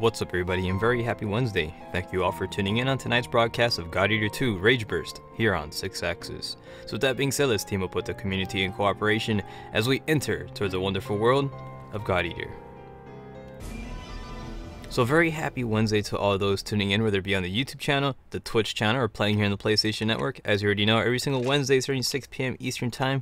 What's up everybody, and very happy Wednesday. Thank you all for tuning in on tonight's broadcast of God Eater 2 Rage Burst here on 6 Axis. So with that being said, let's team up with the community in cooperation as we enter towards the wonderful world of God Eater. So very happy Wednesday to all those tuning in, whether it be on the YouTube channel, the Twitch channel, or playing here on the PlayStation Network. As you already know, every single Wednesday starting 6 p.m. Eastern Time,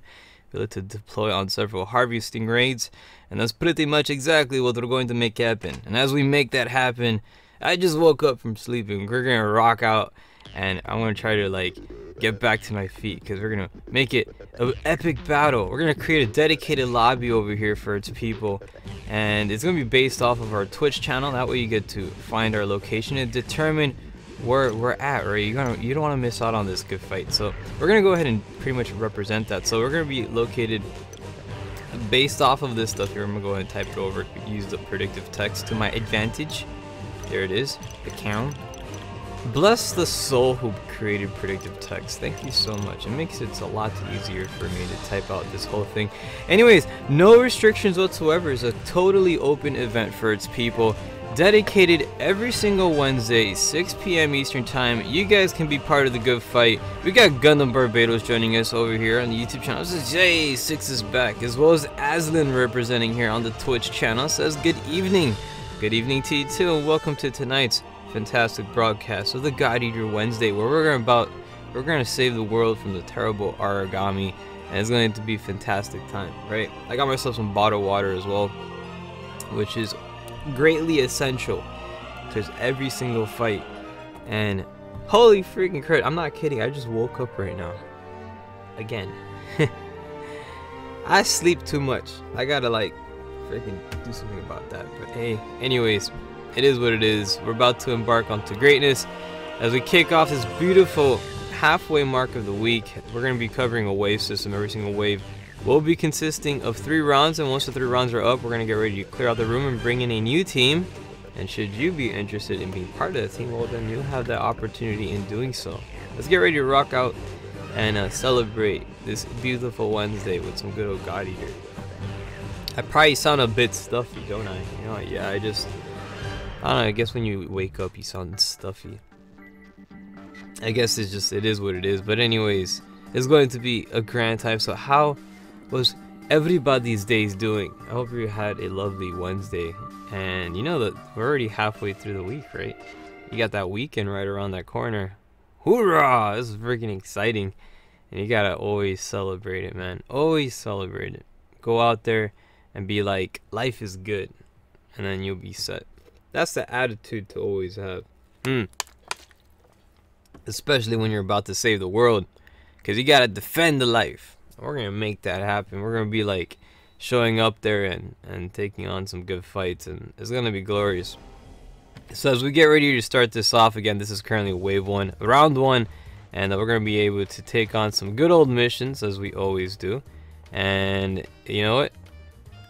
we look to deploy on several harvesting raids, and that's pretty much exactly what we're going to make happen. And as we make that happen, I just woke up from sleeping. We're gonna rock out, and I'm gonna try to get back to my feet, because we're gonna make it an epic battle. We're gonna create a dedicated lobby over here for its people, and it's gonna be based off of our Twitch channel. That way you get to find our location and determine where we're at, right? You don't want to miss out on this good fight. So we're gonna go ahead and pretty much represent that. So we're gonna be located based off of this stuff here. I'm gonna go ahead and type it over, use the predictive text to my advantage. There it is, the count. Bless the soul who created predictive text. Thank you so much. It makes it a lot easier for me to type out this whole thing. Anyways, no restrictions whatsoever. It's a totally open event for its people, dedicated every single Wednesday, 6 p.m. Eastern Time. You guys can be part of the good fight. We got Gundam Barbados joining us over here on the YouTube channel. This is J6 is back, as well as Aslan representing here on the Twitch channel. Says good evening. Good evening to you too, and welcome to tonight's fantastic broadcast of the God Eater Wednesday, where we're gonna save the world from the terrible origami, and it's going to be a fantastic time, right? I got myself some bottled water as well, which is greatly essential to every single fight. And holy freaking crap, I'm not kidding, I just woke up right now again. I sleep too much. I gotta freaking do something about that. But hey, anyways, it is what it is. We're about to embark onto greatness as we kick off this beautiful halfway mark of the week. We're going to be covering a wave system. Every single wave will be consisting of 3 rounds, and once the 3 rounds are up, we're going to get ready to clear out the room and bring in a new team. And should you be interested in being part of the team, well then you'll have that opportunity in doing so. Let's get ready to rock out and celebrate this beautiful Wednesday with some good old God Eater. I probably sound a bit stuffy, don't I? You know, yeah, I don't know, I guess when you wake up you sound stuffy. I guess it is what it is. But anyways, it's going to be a grand time. So how was everybody's days doing? I hope you had a lovely Wednesday. And you know that we're already halfway through the week, right? You got that weekend right around that corner. Hoorah! This is freaking exciting. And you gotta always celebrate it, man. Always celebrate it. Go out there and be like, life is good. And then you'll be set. That's the attitude to always have. Especially when you're about to save the world, because you gotta defend the life. We're gonna make that happen. We're gonna be showing up there and taking on some good fights, and it's gonna be glorious. So as we get ready to start this off again, this is currently wave 1, round 1, and we're gonna be able to take on some good old missions as we always do. And you know what?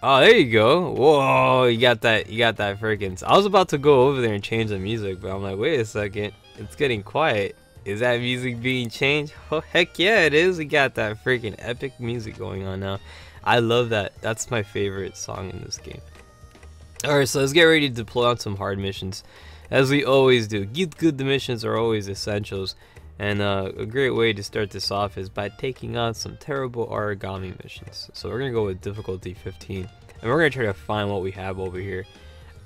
Oh, there you go. Whoa, you got that freaking. I was about to go over there and change the music, but I'm like, wait a second, it's getting quiet. Is that music being changed? Oh, heck yeah, it is. We got that freaking epic music going on now. I love that. That's my favorite song in this game. Alright, so let's get ready to deploy on some hard missions, as we always do. Get good, the missions are always essentials. And a great way to start this off is by taking on some terrible origami missions. So we're going to go with difficulty 15. And we're going to try to find what we have over here.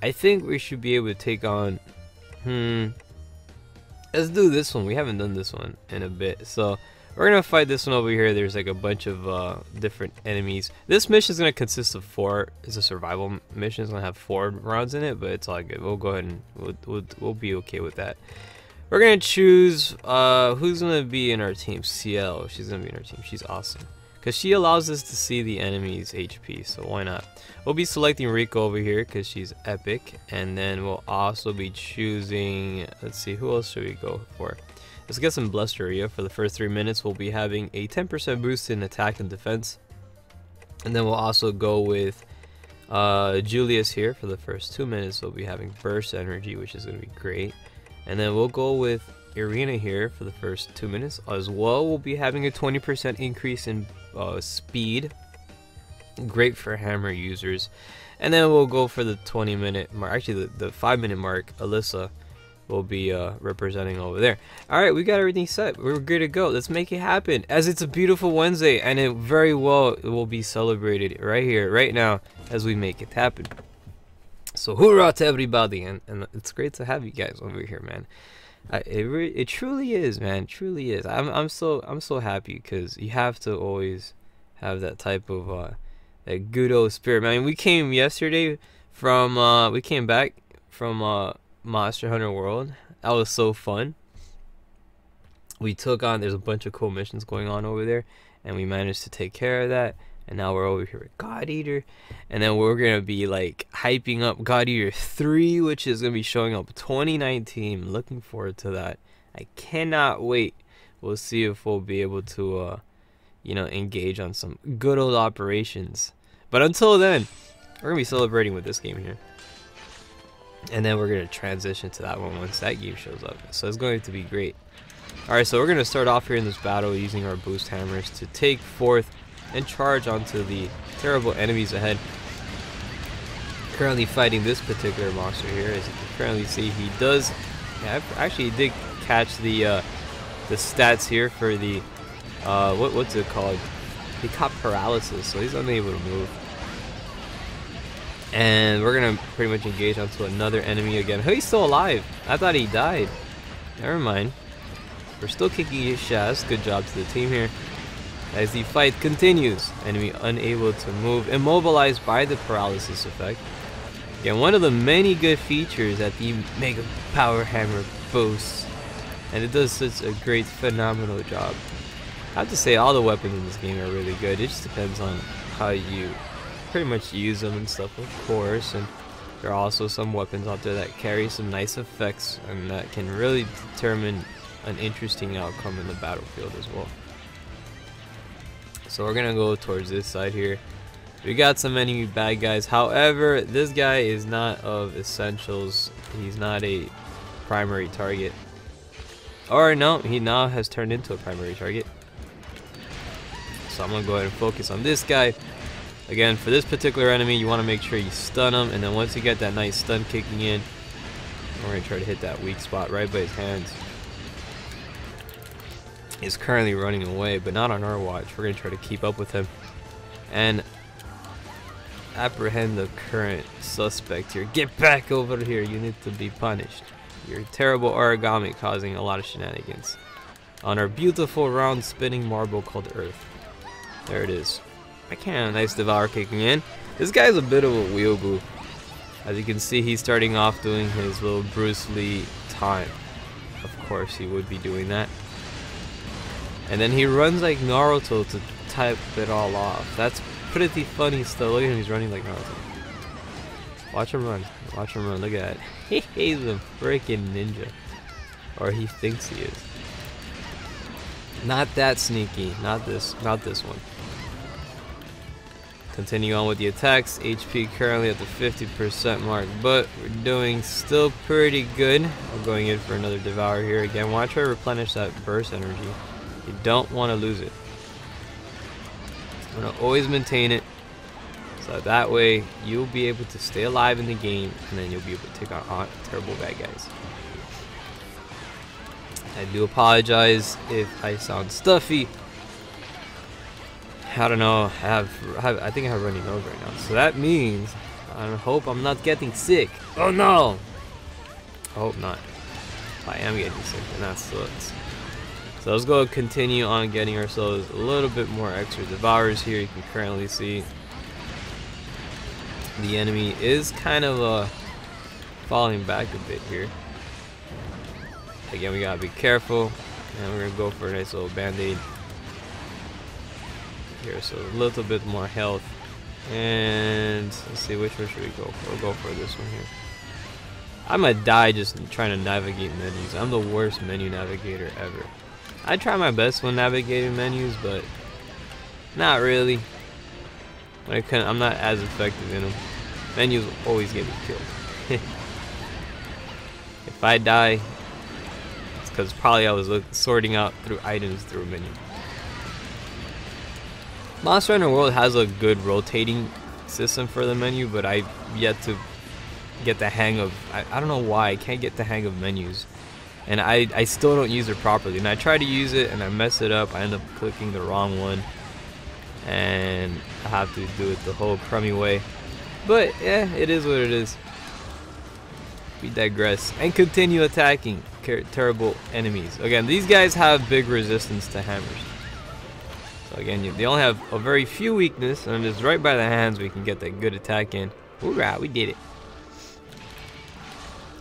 I think we should be able to take on... Let's do this one. We haven't done this one in a bit. So we're going to fight this one over here. There's a bunch of different enemies. This mission is going to consist of 4. It's a survival mission. It's going to have 4 rounds in it, but it's all good. We'll go ahead and we'll be okay with that. We're going to choose who's going to be in our team. CL. She's going to be in our team. She's awesome, because she allows us to see the enemy's HP, so why not? We'll be selecting Rico over here because she's epic, and then we'll also be choosing, let's see, who else should we go for? Let's get some Blusteria. For the first 3 minutes, we'll be having a 10% boost in attack and defense. And then we'll also go with Julius here. For the first 2 minutes, we'll be having burst energy, which is going to be great. And then we'll go with Irina here for the first 2 minutes. As well, we'll be having a 20% increase in speed. Great for hammer users. And then we'll go for the 20-minute mark. Actually, the 5-minute mark. Alyssa will be representing over there. Alright, we got everything set. We're good to go. Let's make it happen. As it's a beautiful Wednesday, and it very well will be celebrated right here, right now, as we make it happen. So hoorah to everybody, and it's great to have you guys over here, man. It truly is, man. Truly is. I'm so happy, because you have to always have that type of that good old spirit. I mean, we came yesterday from we came back from Monster Hunter World. That was so fun. We took on, there's a bunch of cool missions going on over there, and we managed to take care of that. And now we're over here with God Eater, and then we're gonna be like hyping up God Eater 3, which is gonna be showing up 2019. Looking forward to that. I cannot wait. We'll see if we'll be able to you know, engage on some good old operations. But until then, we're gonna be celebrating with this game here. And then we're going to transition to that one once that game shows up. So it's going to be great. Alright, so we're going to start off here in this battle using our boost hammers to take forth and charge onto the terrible enemies ahead. Currently fighting this particular monster here. As you can currently see, he does... Yeah, actually, he did catch the stats here for the... what's it called? He caught paralysis, so he's unable to move. And we're gonna pretty much engage onto another enemy again. Oh, he's still alive. I thought he died. Never mind. We're still kicking his ass. Good job to the team here. As the fight continues, enemy unable to move, immobilized by the paralysis effect. Again, one of the many good features that the Mega Power Hammer boasts, and it does such a great, phenomenal job. I have to say, all the weapons in this game are really good. It just depends on how you pretty much use them and stuff, of course. And there are also some weapons out there that carry some nice effects and that can really determine an interesting outcome in the battlefield as well. So we're gonna go towards this side here. We got some enemy bad guys. However, this guy is not of essentials. He's not a primary target. Or no, he now has turned into a primary target. So I'm gonna go ahead and focus on this guy. Again, for this particular enemy, you want to make sure you stun him, and then once you get that nice stun kicking in, we're going to try to hit that weak spot right by his hands. He's currently running away, but not on our watch. We're going to try to keep up with him and apprehend the current suspect here. Get back over here. You need to be punished. You're a terrible origami causing a lot of shenanigans on our beautiful round spinning marble called Earth. There it is. I can't. Nice devour kicking in. This guy's a bit of a weeaboo. As you can see, he's starting off doing his little Bruce Lee time. Of course, he would be doing that. And then he runs like Naruto to type it all off. That's pretty funny stuff. Look at him, he's running like Naruto. Watch him run. Watch him run. Look at that. He's a freaking ninja. Or he thinks he is. Not that sneaky. Not this one. Continue on with the attacks. HP currently at the 50% mark, but we're doing still pretty good. We're going in for another devour here again. Want to try to replenish that burst energy. You don't want to lose it. I'm gonna always maintain it, so that way you'll be able to stay alive in the game, and then you'll be able to take on terrible bad guys. I do apologize if I sound stuffy. I don't know, I think I have runny nose right now, so that means I hope I'm not getting sick. Oh no! I hope not. If I am getting sick, then that sucks. So let's go continue on getting ourselves a little bit more extra devours here. You can currently see the enemy is kind of falling back a bit here. Again, we gotta be careful, and we're gonna go for a nice little band-aid here, so a little bit more health. And let's see, which one should we go for? We'll go for this one here. I might die just trying to navigate menus. I'm the worst menu navigator ever. I try my best when navigating menus, but not really. I'm not as effective in them. Menus will always get me killed. If I die, it's because probably I was sorting out through items through a menu. Monster Hunter World has a good rotating system for the menu, but I've yet to get the hang of. I don't know why I can't get the hang of menus, and I still don't use it properly. And I try to use it and I mess it up. I end up clicking the wrong one, and I have to do it the whole crummy way. But yeah, it is what it is. We digress and continue attacking terrible enemies. Again, these guys have big resistance to hammers. So again, they only have a very few weakness, and it's right by the hands we can get that good attack in. Hoorah, we did it.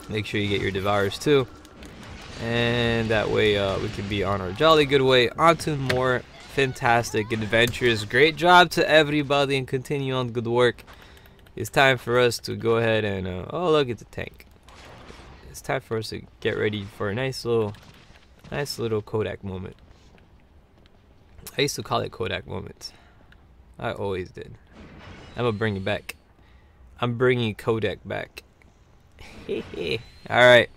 Make sure you get your devours too, and that way we can be on our jolly good way onto more fantastic adventures. Great job to everybody, and continue on good work. It's time for us to go ahead and oh, look, it's a tank. It's time for us to get ready for a nice little Kodak moment. I used to call it Kodak moments. I always did. I'm gonna bring it back. I'm bringing Kodak back. Alright.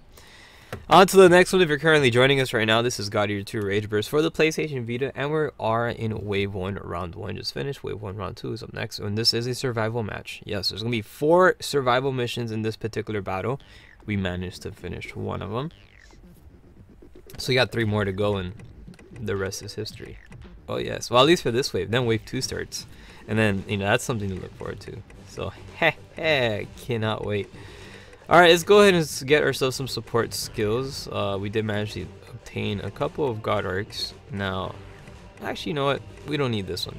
On to the next one. If you're currently joining us right now, this is God Eater 2 Rage Burst for the PlayStation Vita, and we are in Wave 1, Round 1 just finished. Wave 1, Round 2 is up next, and this is a survival match. Yes, there's going to be 4 survival missions in this particular battle. We managed to finish one of them. So we got 3 more to go, and the rest is history. Oh yes, well, at least for this wave. Then Wave 2 starts, and then, you know, that's something to look forward to. So, cannot wait. Alright, let's go ahead and get ourselves some support skills. We did manage to obtain a couple of God Arcs. Now, actually, you know what? We don't need this one.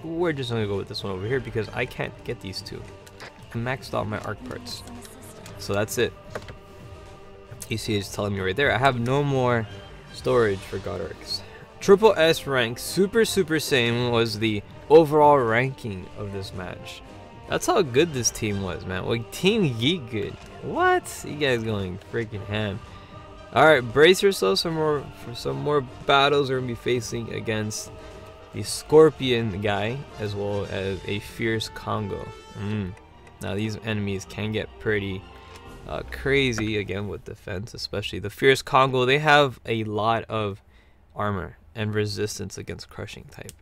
We're just going to go with this one over here because I can't get these 2. I maxed out my arc parts. So that's it. You see it's telling me right there, I have no more storage for God Arcs. Triple S rank, Super Saiyan was the overall ranking of this match. That's how good this team was, man. Like, Team Geek good. What? You guys going freaking ham. Alright, brace yourselves for some more battles. We're going to be facing against the Scorpion guy, as well as a Fierce Congo. Now, these enemies can get pretty crazy, again, with defense, especially the Fierce Congo. They have a lot of armor and resistance against crushing type.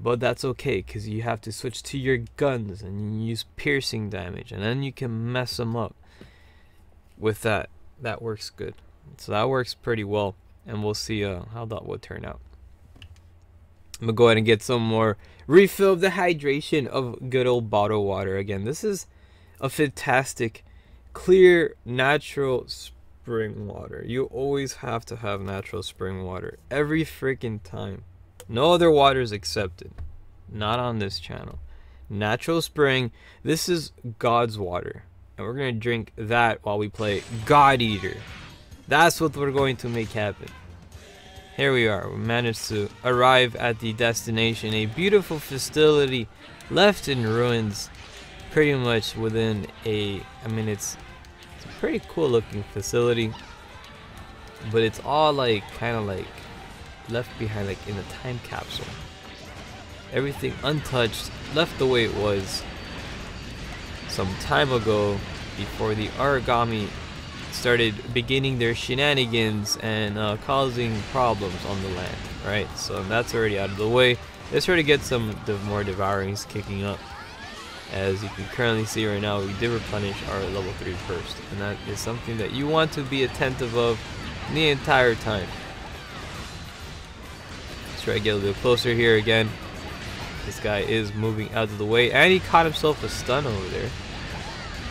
But that's okay, because you have to switch to your guns and use piercing damage, and then you can mess them up with that. That works good. So that works pretty well, and we'll see how that will turn out. I'm going to go ahead and get some more refill of the hydration of good old bottled water. Again, this is a fantastic, clear, natural spring water. You always have to have natural spring water every freaking time. No other water is accepted. Not on this channel. Natural spring. This is God's water. And we're going to drink that while we play God Eater. That's what we're going to make happen. Here we are. We managed to arrive at the destination. A beautiful facility left in ruins. Pretty much within a... I mean, it's a pretty cool looking facility. But it's all like, kind of like... left behind, like in a time capsule. Everything untouched, left the way it was some time ago, before the origami started beginning their shenanigans and causing problems on the land. Right, so that's already out of the way. Let's try to get some more devourings kicking up. As you can currently see right now, we did replenish our level 3 first, and that is something that you want to be attentive of the entire time. Let's try to get a little closer here again. This guy is moving out of the way, and he caught himself a stun over there.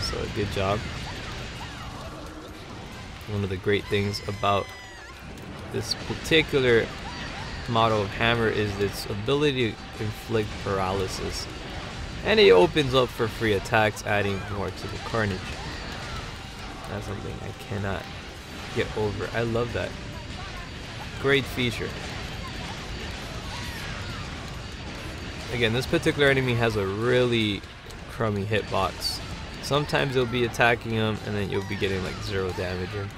So good job. One of the great things about this particular model of hammer is its ability to inflict paralysis. And it opens up for free attacks, adding more to the carnage. That's something I cannot get over. I love that. Great feature. Again, this particular enemy has a really crummy hitbox. Sometimes you'll be attacking him and then you'll be getting like 0 damage in.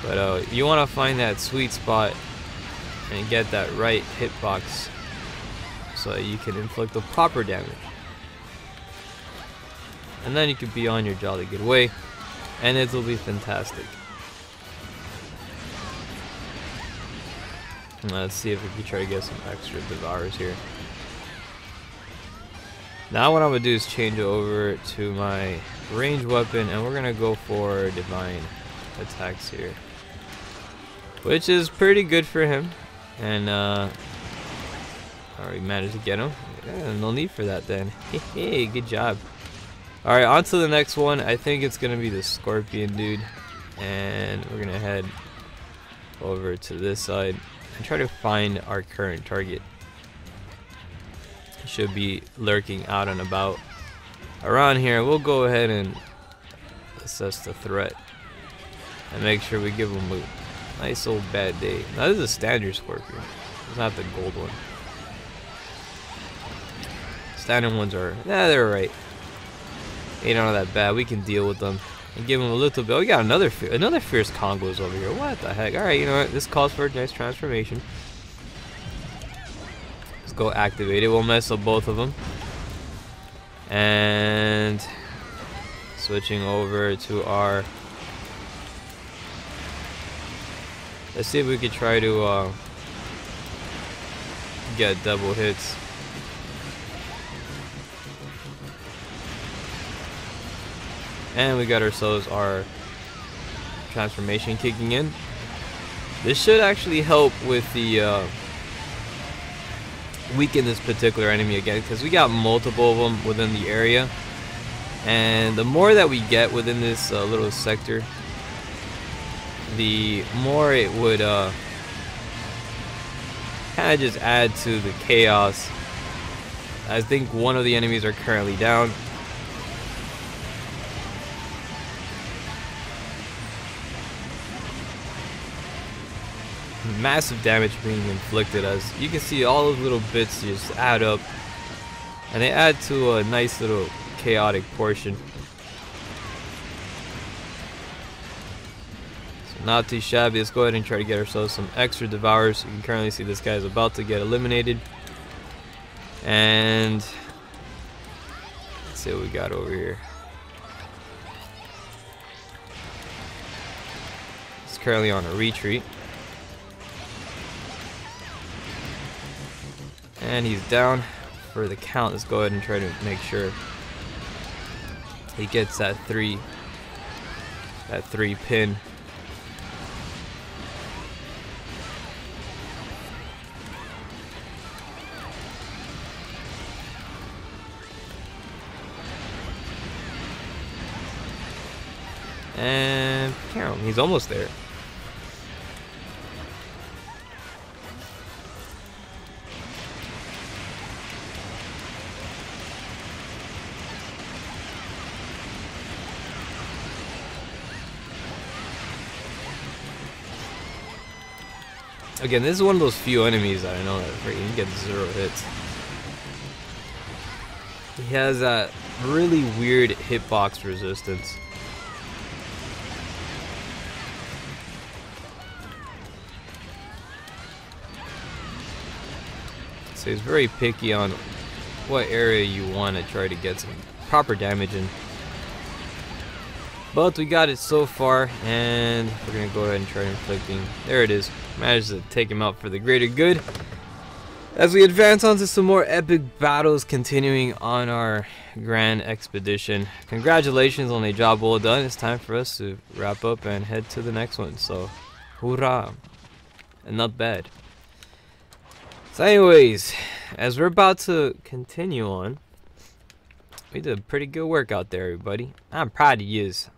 But you want to find that sweet spot and get that right hitbox so that you can inflict the proper damage. And then you can be on your jolly good way, and it'll be fantastic. Let's see if we can try to get some extra devours here. Now what I'm gonna do is change over to my ranged weapon, and we're gonna go for divine attacks here, which is pretty good for him. And already managed to get him. Yeah, no need for that then. Hey, good job. Alright, on to the next one. I think it's gonna be the scorpion dude, and we're gonna head over to this side and try to find our current target. Should be lurking out and about around here. We'll go ahead and assess the threat and make sure we give him a nice old bad day. Now this is a standard scorpion. It's not the gold one. Standard ones are, they're right. Ain't none of that bad. We can deal with them and give them a little bit. Oh, we got another fierce Congos over here. What the heck? All right, you know what? This calls for a nice transformation. Let's go activate it. We'll mess up both of them. And switching over to our. Let's see if we could try to get double hits. And we got ourselves our transformation kicking in. This should actually help with the weaken this particular enemy again, because we got multiple of them within the area, and the more that we get within this little sector, the more it would kind of just add to the chaos. I think one of the enemies are currently down. Massive damage being inflicted, as you can see all those little bits just add up, and they add to a nice little chaotic portion. So not too shabby. Let's go ahead and try to get ourselves some extra devours. You can currently see this guy is about to get eliminated, and let's see what we got over here. He's currently on a retreat. And he's down for the count. Let's go ahead and try to make sure he gets that three pin. And count, he's almost there. Again, this is one of those few enemies that I know that freaking gets 0 hits. He has that really weird hitbox resistance. So he's very picky on what area you want to try to get some proper damage in. But we got it so far, and we're going to go ahead and try inflicting. There it is. Managed to take him out for the greater good. As we advance on to some more epic battles, continuing on our grand expedition. Congratulations on a job well done. It's time for us to wrap up and head to the next one. So, hoorah. And not bad. So anyways, as we're about to continue on, we did pretty good work out there, everybody. I'm proud of yous.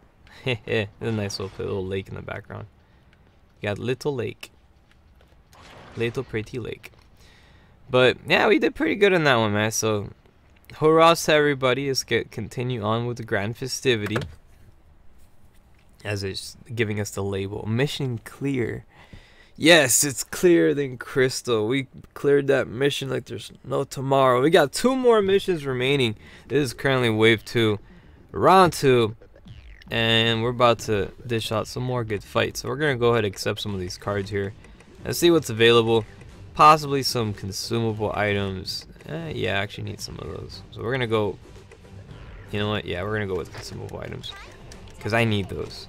There's a nice little lake in the background. You got little lake. Little pretty lake. But yeah, we did pretty good on that one, man. So hurrah to everybody. Let's continue on with the grand festivity, as it's giving us the label mission clear. Yes, it's clearer than crystal. We cleared that mission like there's no tomorrow. We got 2 more missions remaining. This is currently wave 2, round 2, and we're about to dish out some more good fights. So we're gonna go ahead and accept some of these cards here and see what's available. Possibly some consumable items. Yeah, I actually need some of those. So we're gonna go. You know what? Yeah, we're gonna go with consumable items because I need those.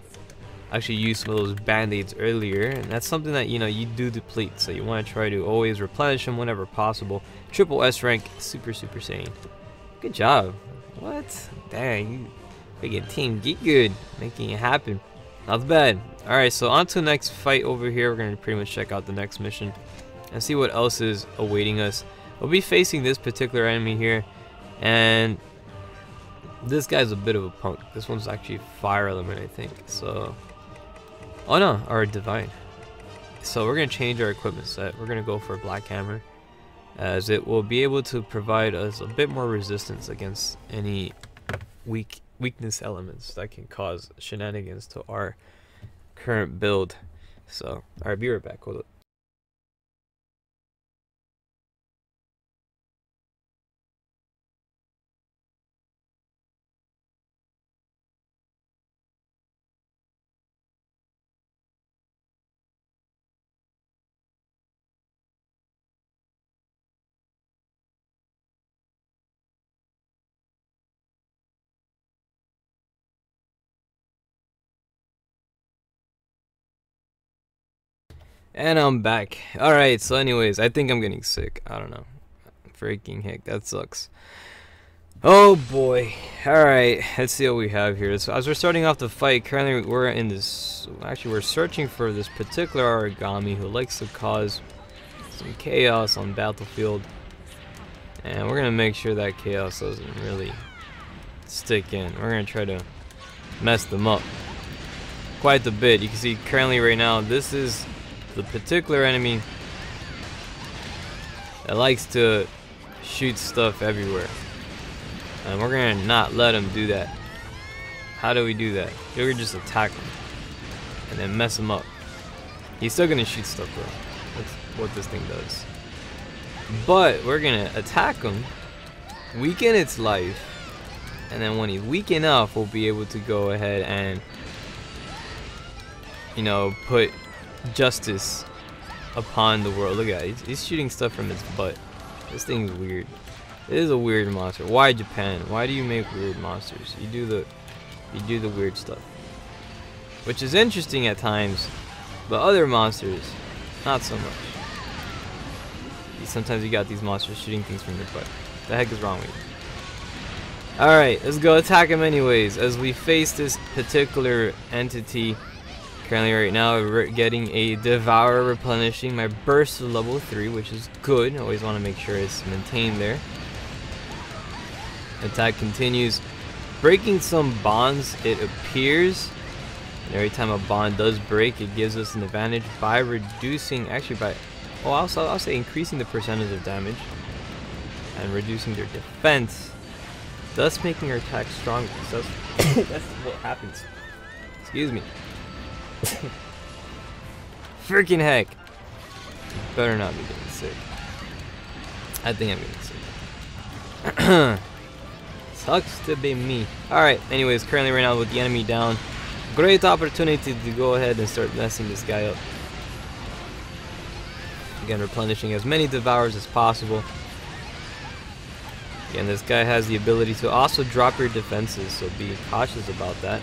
I actually used some of those band-aids earlier, and that's something that, you know, you do deplete, so you want to try to always replenish them whenever possible. Triple S rank, super saiyan. Good job. What? Dang, you freaking team Geek Good, making it happen. Not bad. Alright, so on to the next fight over here. We're gonna pretty much check out the next mission and see what else is awaiting us. We'll be facing this particular enemy here, and this guy's a bit of a punk. This one's actually fire element, I think. So, oh no, or divine. So we're gonna change our equipment set. We're gonna go for black hammer, as it will be able to provide us a bit more resistance against any weakness elements that can cause shenanigans to our current build. So, alright, be right back. Hold up. And I'm back. Alright, so anyways, I think I'm getting sick. I don't know. Freaking heck, that sucks. Oh boy. Alright, let's see what we have here. So as we're starting off the fight, currently we're in this... Actually, we're searching for this particular origami who likes to cause some chaos on battlefield. And we're going to make sure that chaos doesn't really stick in. We're going to try to mess them up quite a bit. You can see currently right now, this is the particular enemy that likes to shoot stuff everywhere, and we're gonna not let him do that. How do we do that? We're gonna just attack him and then mess him up. He's still gonna shoot stuff though. That's what this thing does. But we're gonna attack him, weaken its life, and then when he's weak enough, we'll be able to go ahead and, you know, put justice upon the world. Look at it. He's shooting stuff from his butt. This thing's weird. It is a weird monster. Why Japan? Why do you make weird monsters? You do the weird stuff, which is interesting at times, but other monsters, not so much. Sometimes you got these monsters shooting things from your butt. What the heck is wrong with you? Alright, let's go attack him anyways, as we face this particular entity. Currently right now we're getting a Devour replenishing my burst to level 3, which is good. Always want to make sure it's maintained there. Attack continues, breaking some bonds, it appears. And every time a bond does break, it gives us an advantage by reducing, actually by, I'll say increasing the percentage of damage and reducing their defense, thus making our attack stronger. So that's what happens. Excuse me. Freaking heck. Better not be getting sick. I think I'm getting sick. Sucks to be me. Alright, anyways, currently right now with the enemy down, great opportunity to go ahead and start messing this guy up. Again, replenishing as many devours as possible. Again, this guy has the ability to also drop your defenses, so be cautious about that.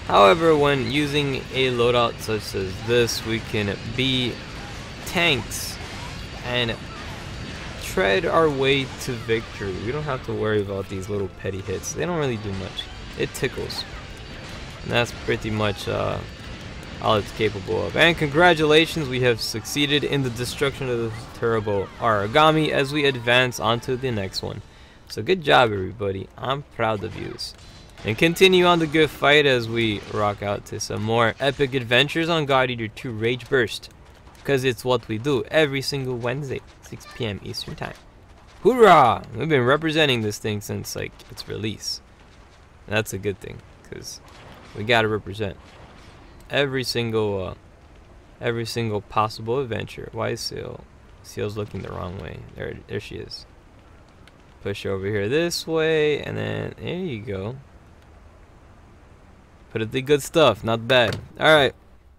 However, when using a loadout such as this, we can be tanks and tread our way to victory. We don't have to worry about these little petty hits. They don't really do much. It tickles. And that's pretty much all it's capable of. And congratulations, we have succeeded in the destruction of the terrible origami as we advance onto the next one. So good job, everybody. I'm proud of you. And continue on the good fight as we rock out to some more epic adventures on God Eater 2 Rage Burst. Because it's what we do every single Wednesday, 6 PM Eastern Time. Hoorah! We've been representing this thing since like its release. And that's a good thing, because we gotta represent every single possible adventure. Why is Seal? Seal's looking the wrong way. There she is. Push her over here this way, and then there you go. Put it the good stuff, not bad. Alright.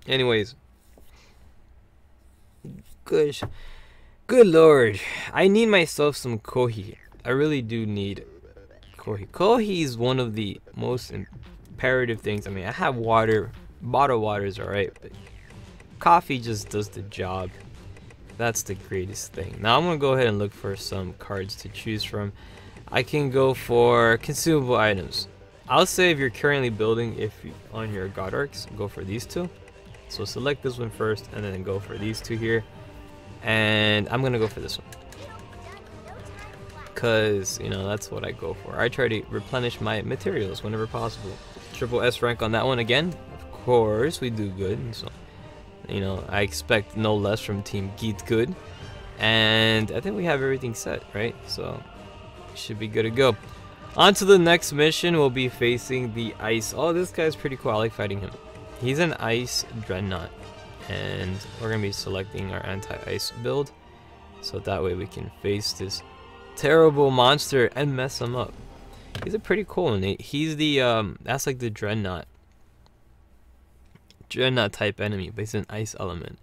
Anyways. Good lord. I need myself some kohi. I really do need kohi. Kohi is one of the most imperative things. I mean, I have water. Bottled water is alright, but coffee just does the job. That's the greatest thing. Now I'm gonna go ahead and look for some cards to choose from. I can go for consumable items. I'll say if you're currently building, on your God Arcs, go for these two. So select this one first, and then go for these two here. And I'm gonna go for this one, cause you know that's what I go for. I try to replenish my materials whenever possible. Triple S rank on that one again. Of course, we do good. So you know I expect no less from Team Geet Good. And I think we have everything set, right? So should be good to go. On to the next mission. We'll be facing the ice. Oh, this guy's pretty cool. I like fighting him. He's an ice dreadnought, and we're gonna be selecting our anti-ice build, so that way we can face this terrible monster and mess him up. He's a pretty cool one. He's the that's like the dreadnought type enemy, but he's an ice element.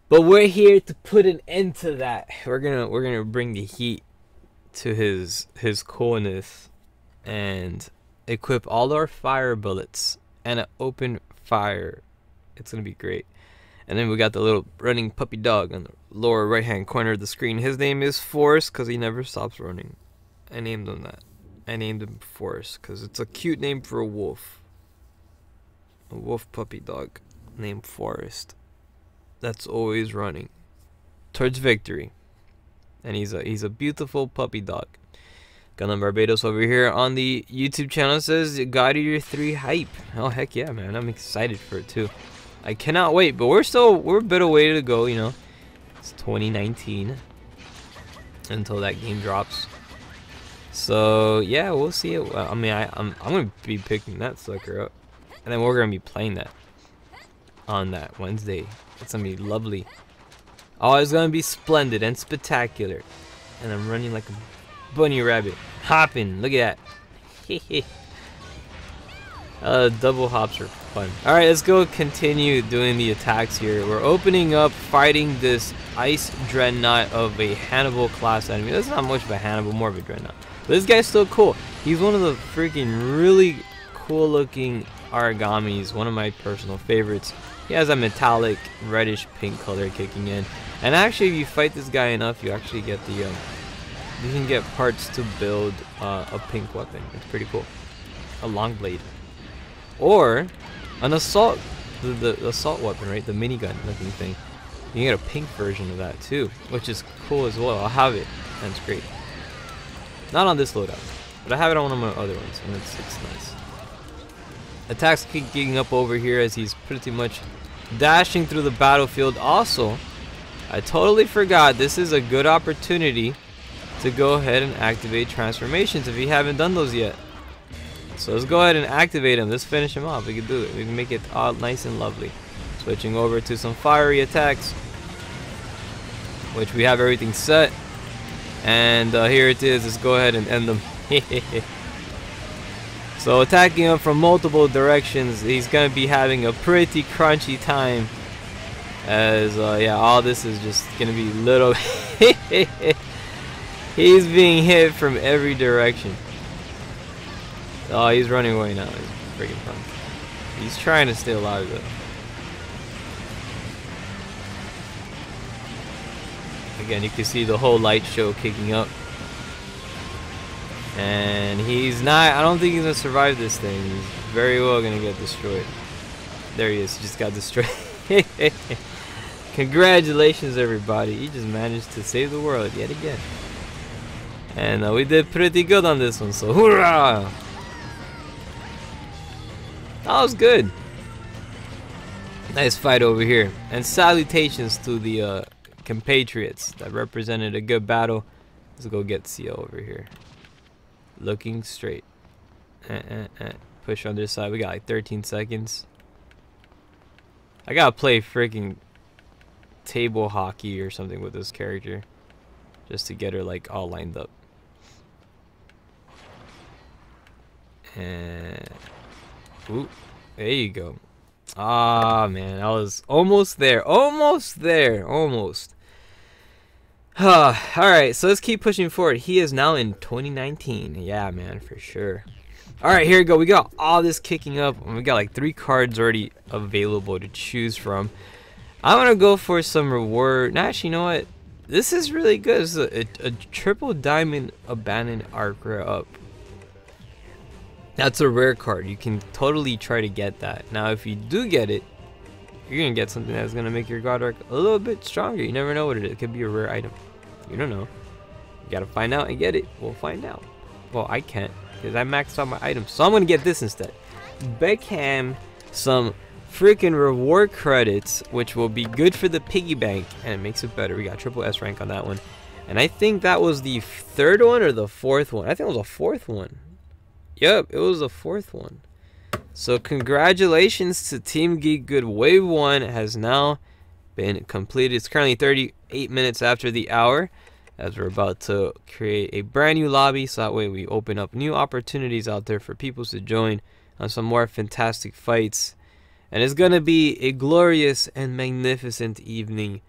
But we're here to put an end to that. We're gonna bring the heat to his coolness and equip all our fire bullets and an open fire. It's gonna be great. And then we got the little running puppy dog on the lower right hand corner of the screen. His name is Forrest because he never stops running. I named him that. I named him Forrest because it's a cute name for a wolf. A wolf puppy dog named Forrest that's always running towards victory. And he's a beautiful puppy dog. Gunland Barbados over here on the YouTube channel says God Eater 3 hype. Oh heck yeah, man! I'm excited for it too. I cannot wait. But we're a bit away to go. You know, it's 2019 until that game drops. So yeah, we'll see it. I mean, I'm gonna be picking that sucker up, and then we're gonna be playing that on that Wednesday. It's gonna be lovely. Oh, it's gonna be splendid and spectacular. And I'm running like a bunny rabbit, hopping. Look at that. Double hops are fun. All right, let's go continue doing the attacks here. We're opening up, fighting this ice dreadnought of a Hannibal class enemy. That's not much of a Hannibal, more of a dreadnought. But this guy's still cool. He's one of the freaking really cool looking origamis. One of my personal favorites. He has a metallic reddish pink color kicking in. And actually, if you fight this guy enough, you actually get the you can get parts to build a pink weapon. It's pretty cool. A long blade, or an assault, the assault weapon, right? The minigun looking thing. You can get a pink version of that too, which is cool as well. I'll have it. That's great. Not on this loadout, but I have it on one of my other ones, and it's nice. Attacks kicking up over here as he's pretty much dashing through the battlefield. Also, I totally forgot, this is a good opportunity to go ahead and activate transformations if you haven't done those yet. So let's go ahead and activate them. Let's finish him off. We can do it. We can make it all nice and lovely. Switching over to some fiery attacks, which we have everything set. And here it is. Let's go ahead and end them. So attacking him from multiple directions, he's going to be having a pretty crunchy time. As yeah, all this is just gonna be little. He's being hit from every direction. Oh, he's running away now. He's freaking fun. He's trying to stay alive though. Again, you can see the whole light show kicking up, and he's not. I don't think he's gonna survive this thing. He's very well gonna get destroyed. There he is. He just got destroyed. Congratulations everybody, you just managed to save the world yet again. And we did pretty good on this one, so hoorah! That was good. Nice fight over here. And salutations to the compatriots that represented a good battle. Let's go get CO over here. Looking straight. Push on this side. We got like 13 seconds. I gotta play freaking table hockey or something with this character just to get her like all lined up. And ooh, there you go. Ah man, I was almost there. Almost. Alright, so let's keep pushing forward. He is now in 2019. Yeah man, for sure. Alright, here we go. We got all this kicking up, and we got like 3 cards already available to choose from. I'm gonna go for some reward. Nah, actually, you know what? This is really good. It's a triple diamond abandoned archer up. That's a rare card. You can totally try to get that. Now, if you do get it, you're gonna get something that's gonna make your god arc a little bit stronger. You never know what it is. It could be a rare item. You don't know. You gotta find out and get it. We'll find out. Well, I can't because I maxed out my items, so I'm gonna get this instead. Beckham some freaking reward credits, which will be good for the piggy bank, and it makes it better. We got triple S rank on that one, and I think that was the third one or the fourth one. I think it was a fourth one. Yep, it was the fourth one. So congratulations to Team Geek Good. Wave 1 has now been completed. It's currently 38 minutes after the hour, as we're about to create a brand new lobby, so that way we open up new opportunities out there for people to join on some more fantastic fights. And it's gonna be a glorious and magnificent evening.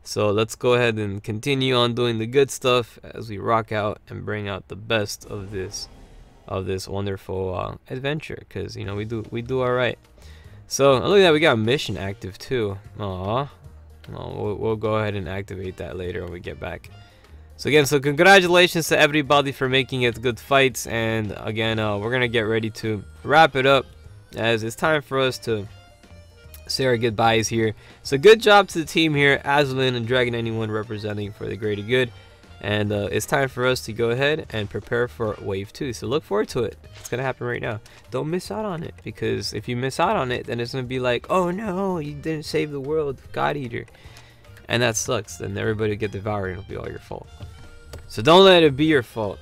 So let's go ahead and continue on doing the good stuff as we rock out and bring out the best of this wonderful adventure, because you know we do all right. So look at that, we got a mission active too. Aww. Oh, we'll go ahead and activate that later when we get back. So again, so congratulations to everybody for making it good fights, and again we're gonna get ready to wrap it up as it's time for us to say our goodbyes here. So good job to the team here, Aslan and Dragon Anyone representing for the greater good. And it's time for us to go ahead and prepare for Wave 2. So look forward to it. It's going to happen right now. Don't miss out on it, because if you miss out on it, then it's going to be like, oh no, you didn't save the world, God Eater. And that sucks. Then everybody will get devoured and it'll be all your fault. So don't let it be your fault.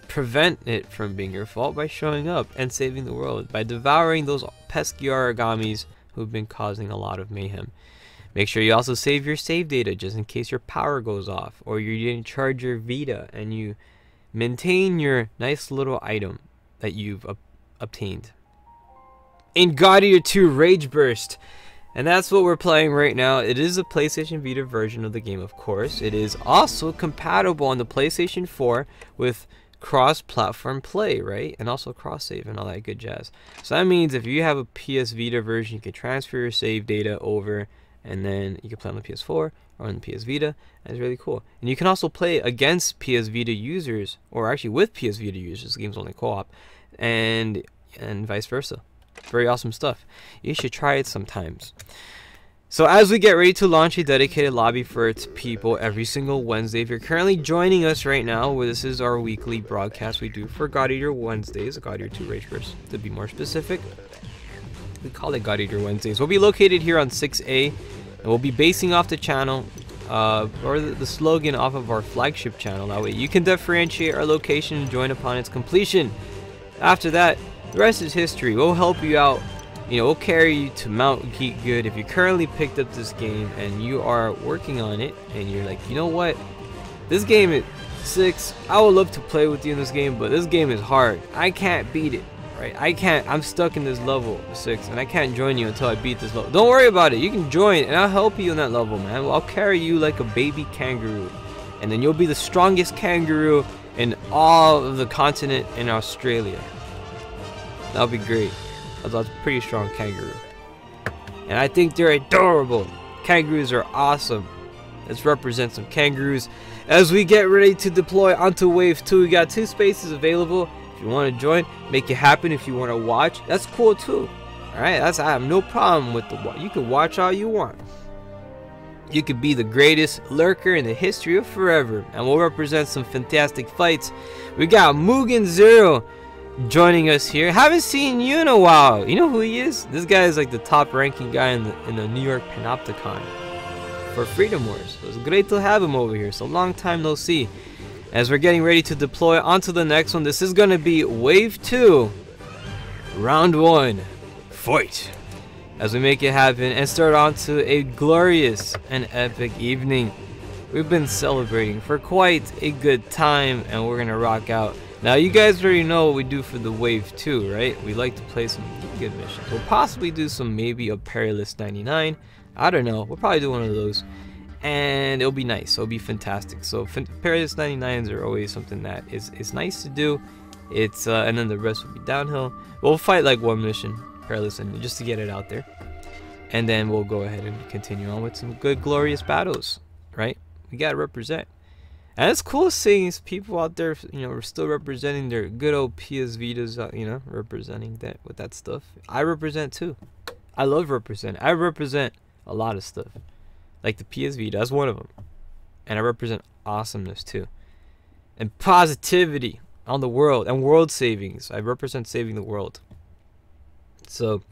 Prevent it from being your fault by showing up and saving the world, by devouring those pesky origamis who've been causing a lot of mayhem. Make sure you also save your save data just in case your power goes off, or you didn't charge your Vita, and you maintain your nice little item that you've obtained. In God Eater 2 Rage Burst, and that's what we're playing right now. It is a PlayStation Vita version of the game, of course. It is also compatible on the PlayStation 4 with cross-platform play, right? And also cross-save and all that good jazz. So that means if you have a PS Vita version, you can transfer your save data over, and then you can play on the PS4 or on the PS Vita. That's really cool. And you can also play against PS Vita users, or actually with PS Vita users. The game's only co-op, and vice versa. Very awesome stuff. You should try it sometimes. So as we get ready to launch a dedicated lobby for its people every single Wednesday, if you're currently joining us right now, where this is our weekly broadcast we do for God Eater Wednesdays, God Eater 2 Rage Burst, to be more specific. We call it God Eater Wednesdays. We'll be located here on 6A, and we'll be basing off the channel, or the slogan off of our flagship channel. That way you can differentiate our location and join upon its completion. After that, the rest is history. We'll help you out. You know, we'll carry you to Mount Geek Good. If you currently picked up this game and you are working on it, and you're like, you know what, this game is 6. I would love to play with you in this game, but this game is hard. I can't beat it. Right, I can't. I'm stuck in this level 6, and I can't join you until I beat this level. Don't worry about it. You can join, and I'll help you in that level, man. I'll carry you like a baby kangaroo, and then you'll be the strongest kangaroo in all of the continent in Australia. That'll be great. That's a pretty strong kangaroo, and I think they're adorable. Kangaroos are awesome. Let's represent some kangaroos as we get ready to deploy onto Wave 2. We got 2 spaces available. If you want to join, make it happen. If you want to watch, that's cool too. Alright, I have no problem with the watch. You can watch all you want. You could be the greatest lurker in the history of forever, and we'll represent some fantastic fights. We got Mugen Zero joining us here. Haven't seen you in a while. You know who he is? This guy is like the top ranking guy in the New York Panopticon for Freedom Wars. So it's great to have him over here. So long time no see. As we're getting ready to deploy onto the next one, this is going to be Wave 2, Round 1, Fight. As we make it happen and start on to a glorious and epic evening. We've been celebrating for quite a good time, and we're going to rock out. Now, you guys already know what we do for the Wave 2, right? We like to play some good missions. We'll possibly do some, maybe a Perilous 99. I don't know. We'll probably do one of those. And it'll be nice. It'll be fantastic. So Perilous 99s are always something that is nice to do. It's and then the rest will be downhill. We'll fight like one mission, Perilous 99, just to get it out there. And then we'll go ahead and continue on with some good glorious battles, right? We gotta represent. And it's cool seeing people out there, you know, still representing their good old PS Vitas, you know, representing that with that stuff. I represent too. I love representing. I represent a lot of stuff. Like the PS Vita, that's one of them. And I represent awesomeness too. And positivity on the world and world savings. I represent saving the world. So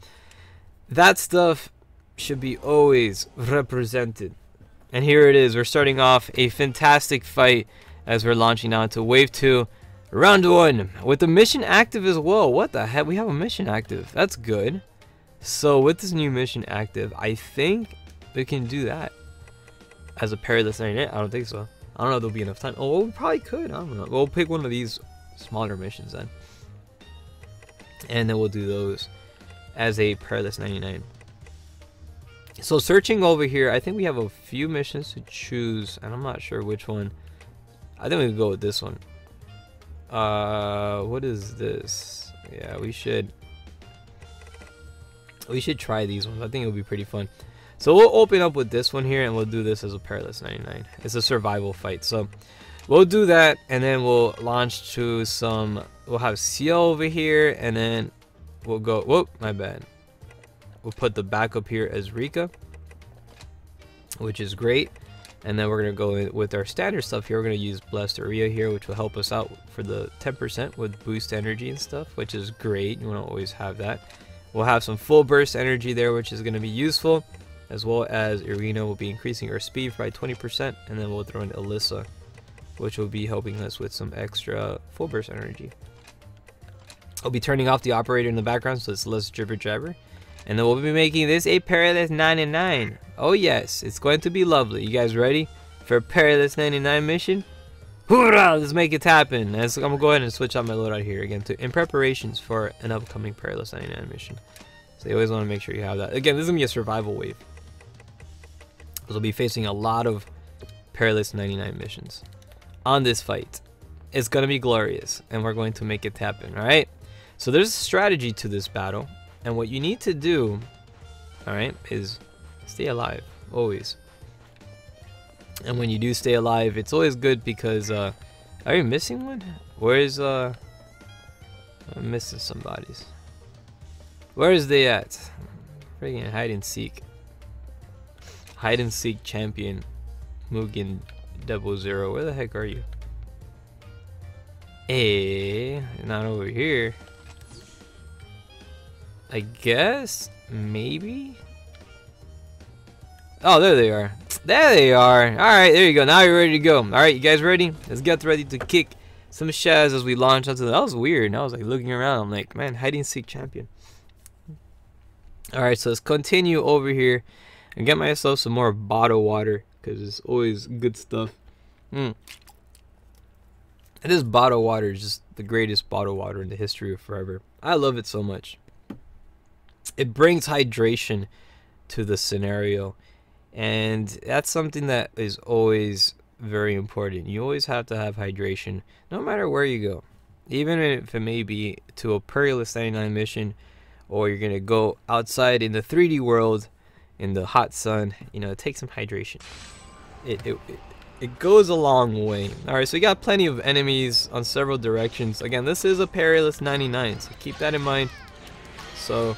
that stuff should be always represented. And here it is. We're starting off a fantastic fight as we're launching now into Wave 2, Round 1, with the mission active as well. What the heck? We have a mission active. That's good. So with this new mission active, I think we can do that as a perilous 99. I don't think so. I don't know if there'll be enough time. Oh, well, we probably could. I don't know. We'll pick one of these smaller missions then. And then we'll do those as a perilous 99. So searching over here, I think we have a few missions to choose, and I'm not sure which one. I think we can go with this one. What is this? Yeah, we should try these ones. I think it'll be pretty fun. So we'll open up with this one here, and we'll do this as a perilous 99. It's a survival fight, so we'll do that, and then we'll launch to some. We'll have Seal over here, and then we'll go. Whoop, my bad. We'll put the backup here as Rika, which is great. And then we're going to go in with our standard stuff here. We're going to use Blessed Area here, which will help us out for the 10% with boost energy and stuff, which is great. You want to always have that. We'll have some full burst energy there, which is going to be useful, as well as Irina will be increasing our speed by 20%. And then we'll throw in Alyssa, which will be helping us with some extra full burst energy. I'll be turning off the operator in the background, so it's less jibber jabber. And then we'll be making this a perilous 99. Oh yes, it's going to be lovely. You guys ready for a perilous 99 mission? Hoorah! Let's make it happen. I'm gonna go ahead and switch out my loadout here again in preparations for an upcoming perilous 99 mission. So you always want to make sure you have that. Again, this is gonna be a survival wave. We'll be facing a lot of perilous 99 missions on this fight. It's gonna be glorious, and we're going to make it happen. All right. So there's a strategy to this battle. And what you need to do, alright, is stay alive, always. And when you do stay alive, it's always good because, are you missing one? Where's, I'm missing somebody's. Where is they at? Freaking hide and seek. Hide and seek champion, Mugen 00. Where the heck are you? Hey, not over here. I guess, maybe? Oh, there they are. There they are. Alright, there you go. Now you're ready to go. Alright, you guys ready? Let's get ready to kick some shaz as we launch onto the... That was weird. And I was like looking around. I'm like, man, hide and seek champion. Alright, so let's continue over here and get myself some more bottled water, because it's always good stuff. And this bottled water is just the greatest bottled water in the history of forever. I love it so much. It brings hydration to the scenario, and that's something that is always very important. You always have to have hydration no matter where you go, even if it may be to a perilous 99 mission, or you're gonna go outside in the 3D world in the hot sun. You know, take some hydration. It goes a long way. Alright, so we got plenty of enemies on several directions. Again, this is a perilous 99, so keep that in mind. So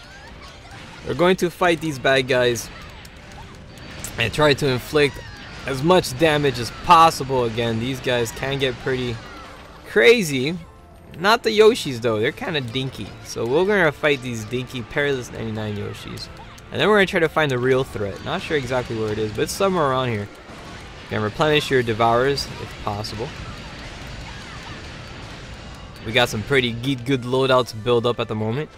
we're going to fight these bad guys and try to inflict as much damage as possible. Again, these guys can get pretty crazy. Not the Yoshis though, they're kind of dinky. So we're going to fight these dinky perilous 99 Yoshis. And then we're going to try to find the real threat. Not sure exactly where it is, but it's somewhere around here. You can replenish your Devourers if possible. We got some pretty good loadouts build up at the moment.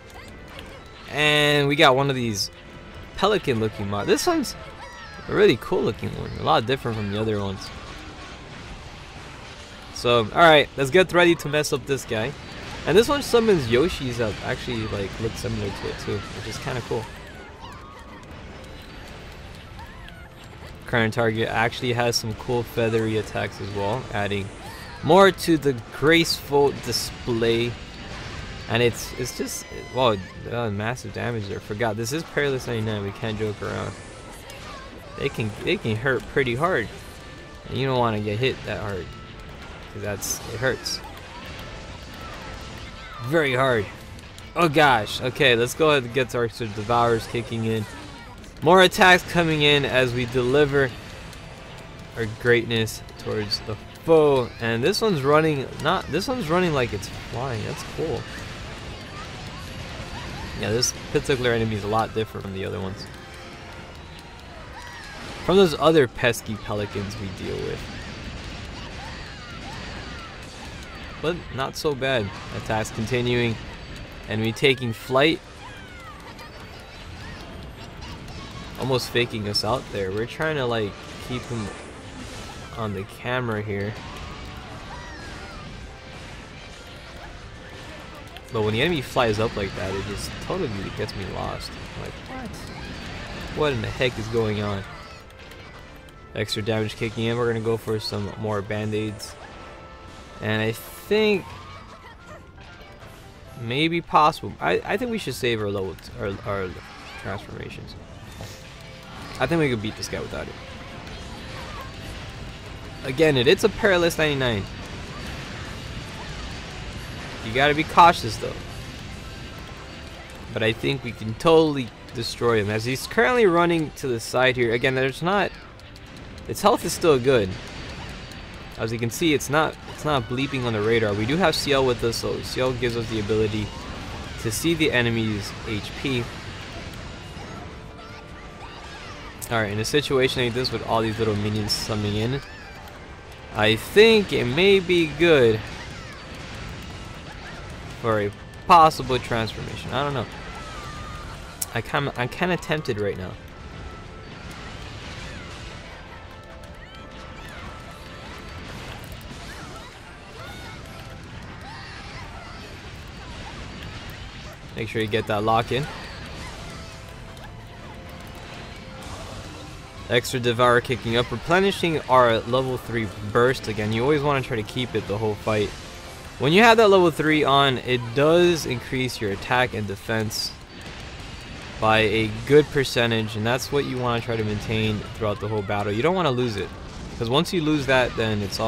And we got one of these pelican looking mods. This one's a really cool looking one. A lot different from the other ones. So, alright, let's get ready to mess up this guy. And this one summons Yoshis that actually like look similar to it too, which is kind of cool. Current target actually has some cool feathery attacks as well, adding more to the graceful display. And it's just, well, massive damage there. Forgot, this is perilous 99. We can't joke around. They can hurt pretty hard. And you don't want to get hit that hard, because it hurts very hard. Oh gosh. Okay, let's go ahead and get our Devourers kicking in. More attacks coming in as we deliver our greatness towards the foe. And this one's running like it's flying. That's cool. Yeah, this particular enemy is a lot different from the other ones. From those other pesky pelicans we deal with. But not so bad. Attacks continuing. And we taking flight. Almost faking us out there. We're trying to like keep him on the camera here. But when the enemy flies up like that, it just totally gets me lost. I'm like, what? What in the heck is going on? Extra damage kicking in. We're gonna go for some more band-aids. And I think maybe possible. I think we should save our level our transformations. I think we could beat this guy without it. Again, it's a perilous 99. You gotta be cautious though. But I think we can totally destroy him as he's currently running to the side here. Again, its health is still good. As you can see, it's not bleeping on the radar. We do have CL with us, so CL gives us the ability to see the enemy's HP. Alright, in a situation like this with all these little minions coming in, I think it may be good for a possible transformation. I don't know. I'm kind of tempted right now. Make sure you get that lock in. Extra Devourer kicking up, replenishing our level 3 burst. Again, you always want to try to keep it the whole fight. When you have that level 3 on, it does increase your attack and defense by a good percentage, and that's what you want to try to maintain throughout the whole battle. You don't want to lose it, because once you lose that, then it's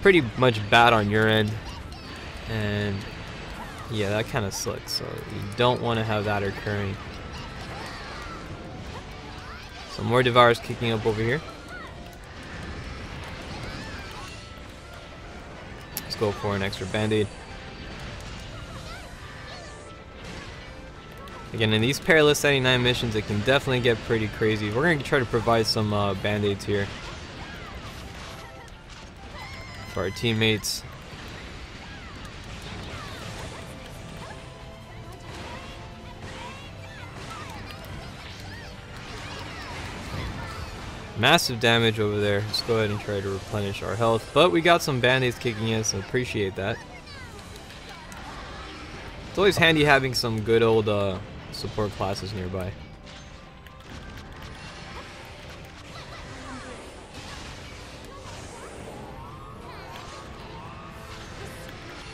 pretty much bad on your end, and yeah, that kind of sucks. So you don't want to have that occurring. Some more Devourers kicking up over here. Let's go for an extra band-aid. Again, in these perilous 79 missions, it can definitely get pretty crazy. We're going to try to provide some band-aids here for our teammates. Massive damage over there. Let's go ahead and try to replenish our health. But we got some band-aids kicking in, so appreciate that. It's always handy having some good old support classes nearby.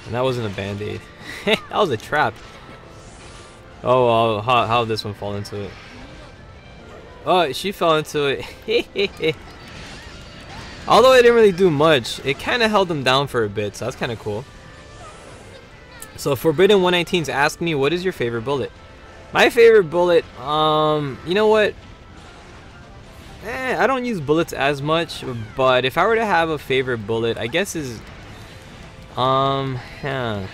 And that wasn't a band-aid. That was a trap. Oh, how did this one fall into it? Oh, she fell into it. Although it didn't really do much, it kind of held them down for a bit, so that's kind of cool. So Forbidden 119's asked me, what is your favorite bullet? My favorite bullet, you know what? I don't use bullets as much, but if I were to have a favorite bullet, I guess is, yeah.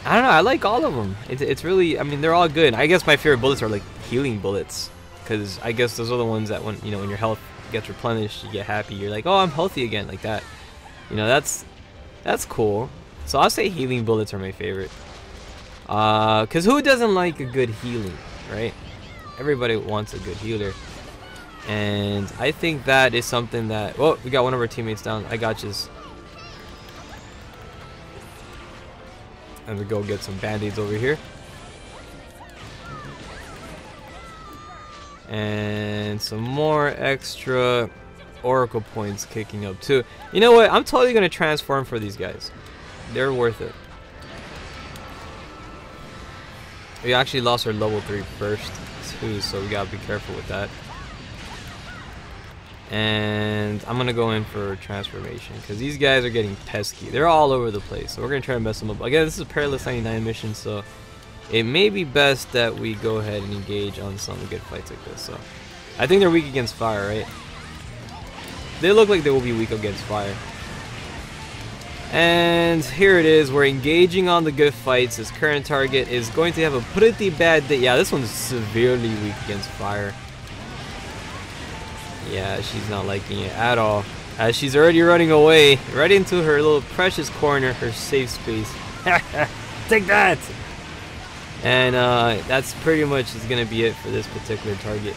I don't know, I like all of them. It's really, I mean, they're all good. I guess my favorite bullets are like healing bullets, because I guess those are the ones that when your health gets replenished, you get happy. You're like, oh, I'm healthy again, like that. You know, that's cool. So I'll say healing bullets are my favorite. Because who doesn't like a good healing, right? Everybody wants a good healer. And I think that is something that... Oh, we got one of our teammates down. I got you. And we go get some band-aids over here. And some more extra Oracle points kicking up too. You know what? I'm totally going to transform for these guys. They're worth it. We actually lost our level 3 first too, so we gotta be careful with that. And I'm gonna go in for transformation because these guys are getting pesky. They're all over the place, so we're gonna try to mess them up. Again, this is a Perilous 99 mission, so it may be best that we go ahead and engage on some good fights like this. So I think they're weak against fire, right? They look like they will be weak against fire. And here it is. We're engaging on the good fights. This current target is going to have a pretty bad day. Yeah, this one's severely weak against fire. Yeah, she's not liking it at all, as she's already running away right into her little precious corner, her safe space. Take that! And that's pretty much is gonna be it for this particular target.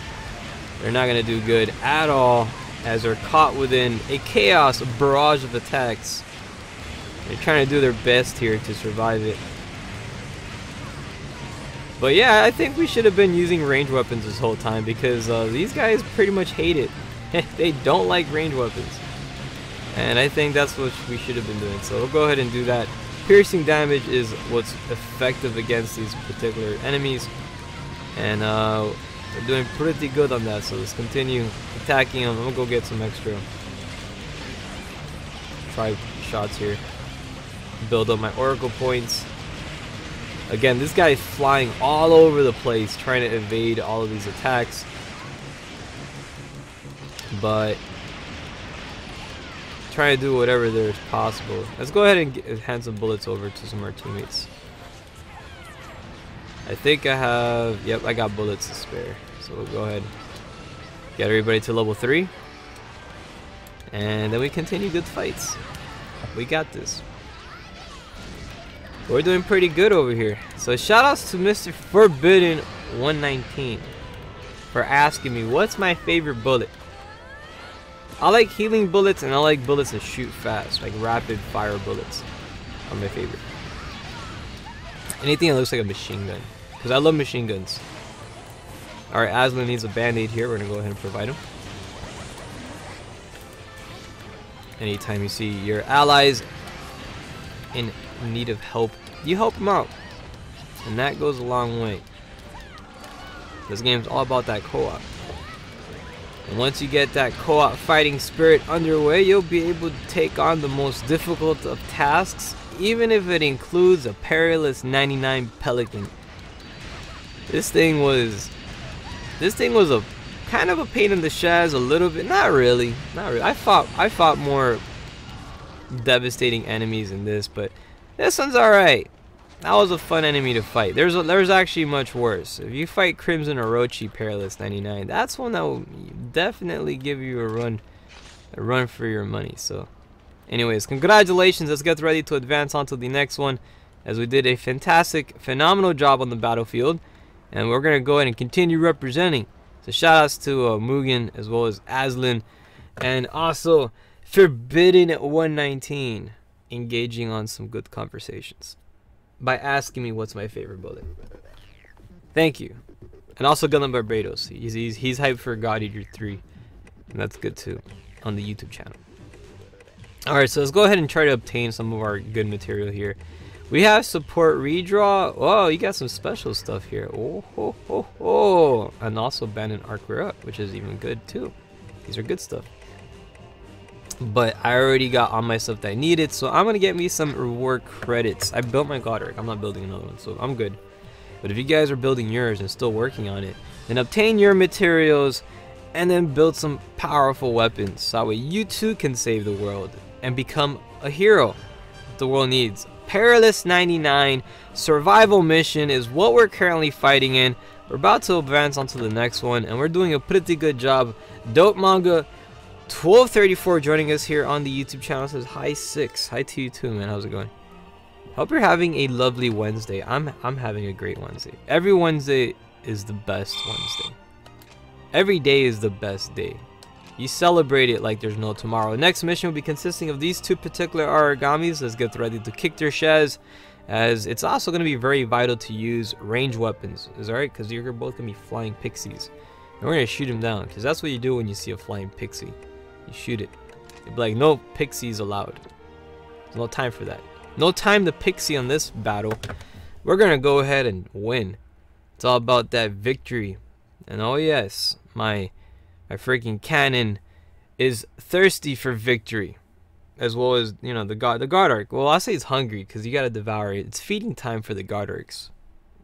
They're not gonna do good at all, as they're caught within a chaos, a barrage of attacks. They're trying to do their best here to survive it. But yeah, I think we should have been using ranged weapons this whole time, because these guys pretty much hate it. They don't like ranged weapons. And I think that's what we should have been doing. So we'll go ahead and do that. Piercing damage is what's effective against these particular enemies. And we're doing pretty good on that. So let's continue attacking them. I'm going to go get some extra try shots here. Build up my oracle points. Again, this guy is flying all over the place trying to evade all of these attacks. But trying to do whatever there is possible. Let's go ahead and hand some bullets over to some of our teammates. I think I have... Yep, I got bullets to spare. So we'll go ahead. Get everybody to level 3. And then we continue good fights. We got this. We're doing pretty good over here. So shout outs to Mr. Forbidden 119 for asking me what's my favorite bullet. I like healing bullets, and I like bullets that shoot fast, like rapid fire bullets are my favorite. Anything that looks like a machine gun, because I love machine guns. Alright, Aslan needs a band-aid here. We're gonna go ahead and provide him. Anytime you see your allies in need of help, you help them out, and that goes a long way. This game's all about that co-op, and once you get that co-op fighting spirit underway, you'll be able to take on the most difficult of tasks, even if it includes a Perilous 99 Pelican. This thing was a kind of a pain in the shaz, a little bit. Not really. I fought more devastating enemies in this, but this one's alright. That was a fun enemy to fight. There's actually much worse. If you fight Crimson Orochi Perilous 99, that's one that will definitely give you a run for your money. So anyways, congratulations. Let's get ready to advance on to the next one, as we did a phenomenal job on the battlefield, and we're gonna go ahead and continue representing. So shout outs to Mugen, as well as Aslan, and also Forbidden 119, engaging on some good conversations by asking me what's my favorite bullet. Thank you. And also Gunland Barbados. He's hyped for God Eater 3, and that's good too, on the YouTube channel. Alright, so let's go ahead and try to obtain some of our good material here. We have support redraw. Oh, you got some special stuff here. Oh. And also Abandoned Arc We're Up, which is even good too. These are good stuff. But I already got all my stuff that I needed, so I'm gonna get me some reward credits. I built my God Arc. I'm not building another one, so I'm good. But if you guys are building yours and still working on it, then obtain your materials and then build some powerful weapons, so that way you too can save the world and become a hero that the world needs. Perilous 99 survival mission is what we're currently fighting in. We're about to advance onto the next one, and we're doing a pretty good job. Dope Manga 1234 joining us here on the YouTube channel, says hi 6. Hi to you too, man. How's it going? Hope you're having a lovely Wednesday. I'm having a great Wednesday. Every Wednesday is the best Wednesday. Every day is the best day. You celebrate it like there's no tomorrow. Next mission will be consisting of these two particular origamis. Let's get ready to kick their shaz, as it's also going to be very vital to use range weapons. Is alright? Because you're both going to be flying pixies, and we're going to shoot them down, because that's what you do when you see a flying pixie. You shoot it. You'll be like, no pixies allowed. There's no time for that. No time to pixie on this battle. We're going to go ahead and win. It's all about that victory. And oh yes, my freaking cannon is thirsty for victory, as well as, you know, the guard arc. Well, I'll say it's hungry because you gotta devour it. It's feeding time for the guard arcs.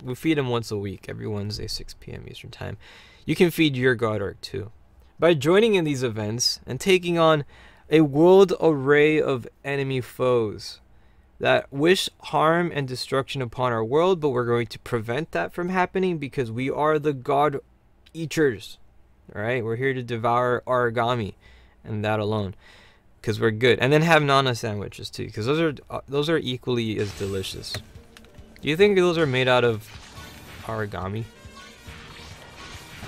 We feed them once a week, every Wednesday, 6 p.m. Eastern time. You can feed your guard arc too by joining in these events and taking on a world array of enemy foes that wish harm and destruction upon our world, but we're going to prevent that from happening because we are the god eaters. All right, we're here to devour origami and that alone, because we're good. And then have nana sandwiches too, because those are equally as delicious. Do you think those are made out of origami?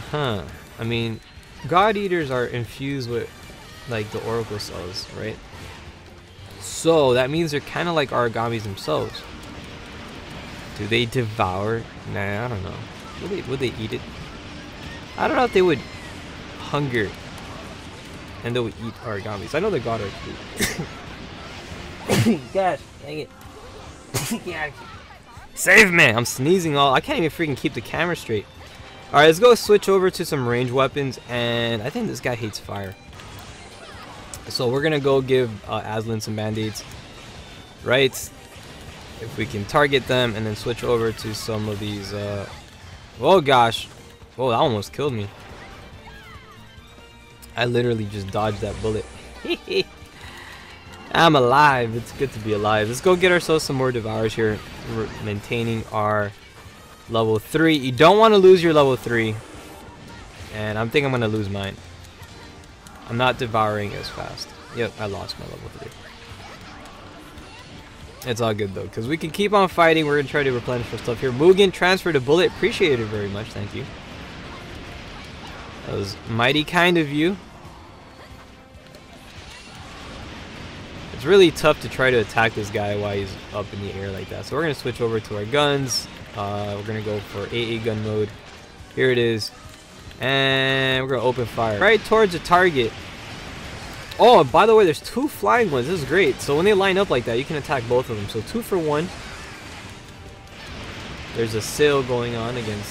Huh. I mean, god eaters are infused with like the oracle cells, right? So that means they're kind of like origamis themselves. Do they devour? Nah, I don't know. Would they eat it? I don't know if they would hunger and they would eat origamis. I know the god are food. Gosh, dang it. Yeah. Save me! I'm sneezing all. I can't even freaking keep the camera straight. Alright, let's go switch over to some ranged weapons, and I think this guy hates fire. So we're gonna go give Aslan some band-aids, right? If we can target them, and then switch over to some of these. Oh gosh, oh, that almost killed me. I literally just dodged that bullet. I'm alive. It's good to be alive. Let's go get ourselves some more devours here. We're maintaining our level 3. You don't want to lose your level 3, and I think I'm gonna lose mine. I'm not devouring as fast. Yep, I lost my level 3. It's all good though, because we can keep on fighting. We're gonna try to replenish our stuff here. Mugen, transfer to bullet. Appreciate it very much. Thank you. That was mighty kind of you. It's really tough to try to attack this guy while he's up in the air like that. So we're gonna switch over to our guns. We're gonna go for AA gun mode. Here it is. And we're gonna open fire right towards the target. Oh, by the way, there's 2 flying ones. This is great. So when they line up like that, you can attack both of them. So 2 for 1. There's a sale going on against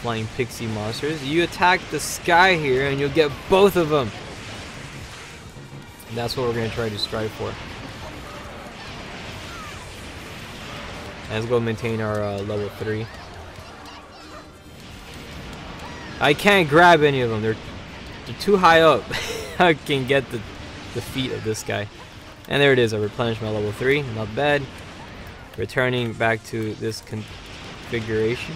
flying pixie monsters. You attack the sky here, and you'll get both of them. And that's what we're gonna try to strive for. And let's go maintain our level 3. I can't grab any of them. They're too high up. I can get the feet of this guy. And there it is. I replenished my level 3. Not bad. Returning back to this configuration.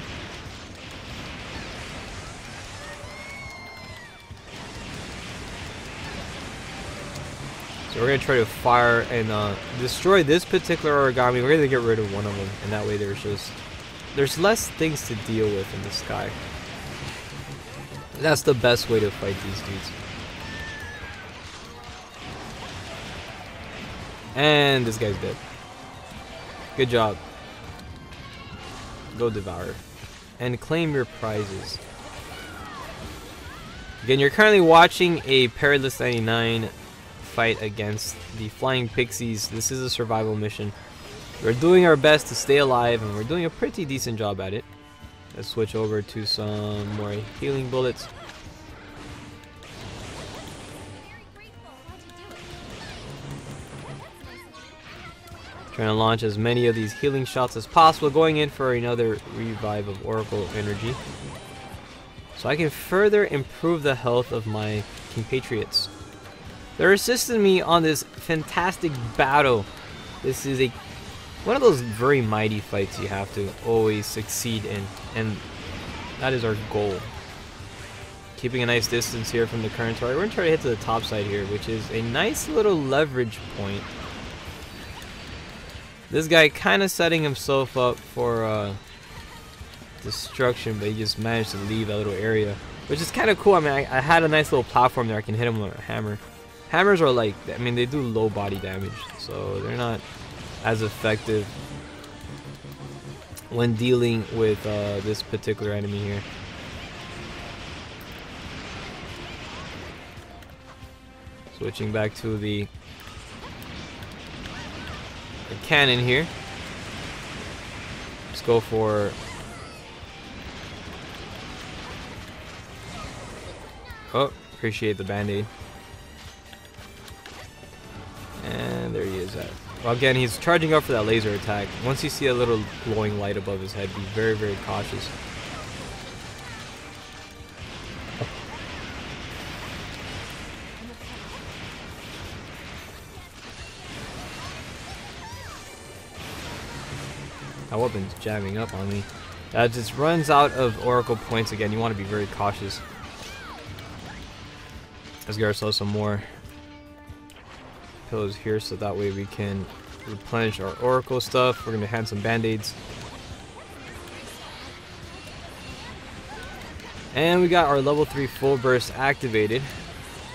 So we're going to try to fire and destroy this particular origami. We're going to get rid of one of them. And that way there's less things to deal with in the sky. That's the best way to fight these dudes. And this guy's dead. Good job. Go devour. And claim your prizes. Again, you're currently watching a Perilous 99 fight against the Flying Pixies. This is a survival mission. We're doing our best to stay alive, and we're doing a pretty decent job at it. Let's switch over to some more healing bullets. Trying to launch as many of these healing shots as possible, going in for another revive of Oracle energy, so I can further improve the health of my compatriots. They're assisting me on this fantastic battle. This is one of those very mighty fights you have to always succeed in, and that is our goal. Keeping a nice distance here from the current target. We're going to try to hit to the top side here, which is a nice little leverage point. This guy kind of setting himself up for destruction, but he just managed to leave that little area, which is kind of cool. I mean, I had a nice little platform there. I can hit him with a hammer. Hammers are like, I mean, they do low body damage, so they're not as effective when dealing with this particular enemy here. Switching back to the cannon here. Let's go for appreciate the band-aid. is that? Well, again, he's charging up for that laser attack. Once you see a little glowing light above his head, be very, very cautious. That weapon's jamming up on me. That just runs out of Oracle points again. You want to be very cautious. Let's get ourselves some more pillows here so that way we can replenish our Oracle stuff. We're going to hand some band-aids. And we got our level 3 full burst activated.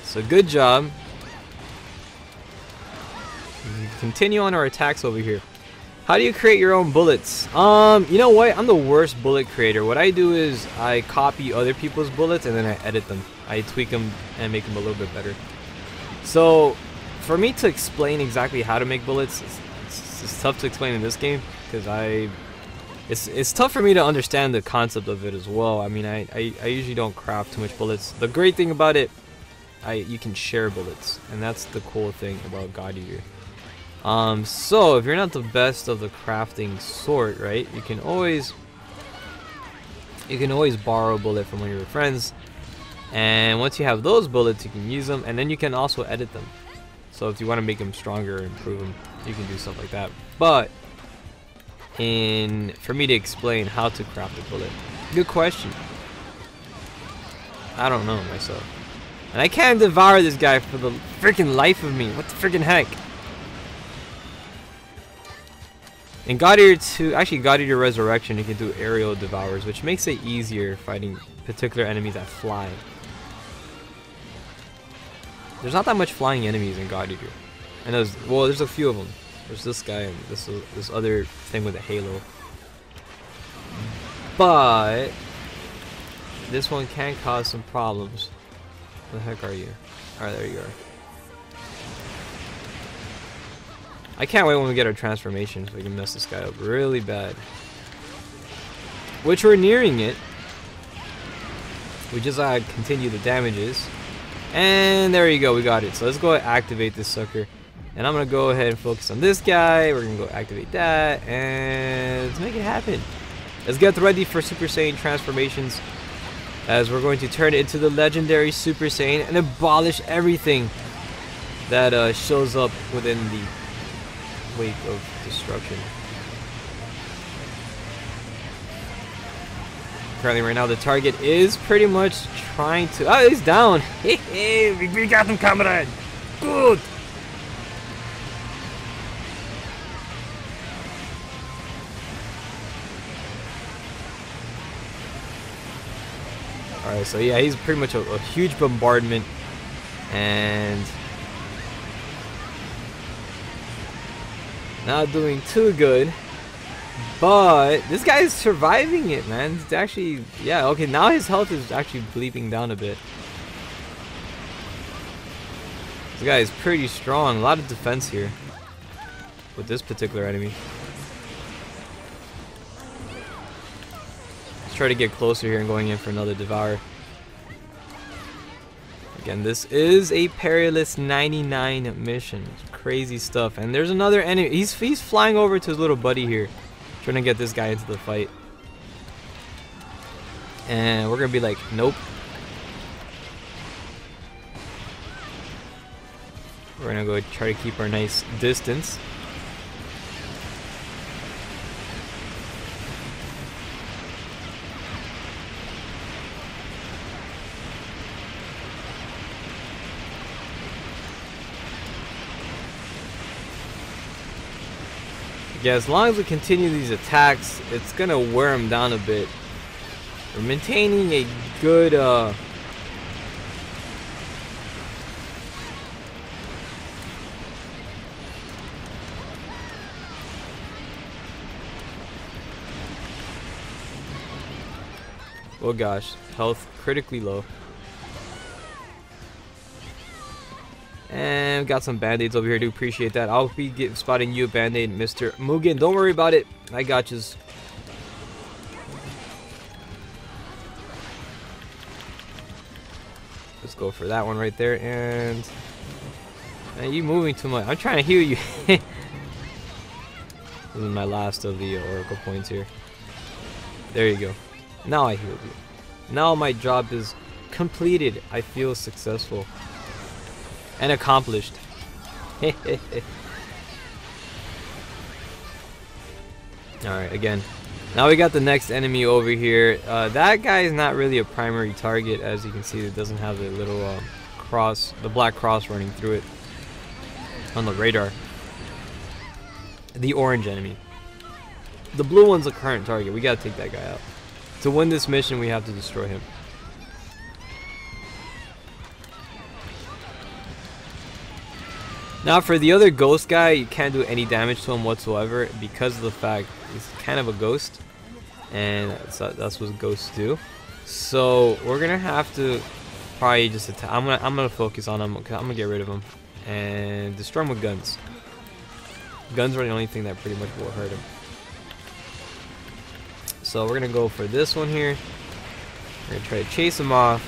So good job. We continue on our attacks over here. How do you create your own bullets? You know what? I'm the worst bullet creator. What I do is I copy other people's bullets and then I edit them. I tweak them and make them a little bit better. So for me to explain exactly how to make bullets, it's tough to explain in this game because it's tough for me to understand the concept of it as well. I mean, I usually don't craft too much bullets. The great thing about it, you can share bullets, and that's the cool thing about God Eater. So if you're not the best of the crafting sort, right, you can always borrow a bullet from one of your friends, and once you have those bullets, you can use them, and then you can also edit them. So if you want to make them stronger or improve them, you can do stuff like that. But for me to explain how to craft a bullet, good question. I don't know myself, and I can't devour this guy for the freaking life of me. What the freaking heck? In God Eater 2, actually God Eater Resurrection, you can do aerial devours, which makes it easier fighting particular enemies that fly. There's not that much flying enemies in God Eater. And there's a few of them. There's this guy and this other thing with a halo. But this one can cause some problems. Where the heck are you? Alright, there you are. I can't wait when we get our transformation so we can mess this guy up really bad. Which we're nearing it. We just gotta continue the damages. And there you go, we got it. So let's go ahead and activate this sucker. And I'm gonna go ahead and focus on this guy. We're gonna go activate that. And let's make it happen. Let's get ready for Super Saiyan transformations. As we're going to turn it into the legendary Super Saiyan and abolish everything that shows up within the wake of destruction. Currently right now the target is pretty much trying to... Oh, he's down! Hey, we got him, comrade! Good! Alright, so yeah, he's pretty much a huge bombardment. And... not doing too good, but this guy is surviving it, man. It's actually, yeah, okay, now his health is actually bleeping down a bit. This guy is pretty strong. A lot of defense here with this particular enemy. Let's try to get closer here and going in for another devour. Again, this is a perilous 99 mission. Crazy stuff. And there's another enemy. He's flying over to his little buddy here, trying to get this guy into the fight. And we're gonna be like, nope. We're gonna go try to keep our nice distance. Yeah, as long as we continue these attacks, it's gonna wear him down a bit. We're maintaining a good oh gosh, health critically low. And got some band-aids over here. Do appreciate that. I'll be spotting you a band-aid, Mr. Mugen. Don't worry about it. I got yous. Let's go for that one right there. And Man, you moving too much. I'm trying to heal you. This is my last of the Oracle points here. There you go. Now I healed you. Now my job is completed. I feel successful. And accomplished. Alright, again. Now we got the next enemy over here. That guy is not really a primary target. As you can see, it doesn't have the little cross, the black cross running through it on the radar. The orange enemy. The blue one's a current target. We gotta take that guy out. To win this mission, we have to destroy him. Now for the other ghost guy, you can't do any damage to him whatsoever because of the fact he's kind of a ghost, and that's what ghosts do. So we're gonna have to probably just attack. I'm gonna focus on him. I'm gonna get rid of him and destroy him with guns. Guns are the only thing that pretty much will hurt him. So we're gonna go for this one here. We're gonna try to chase him off.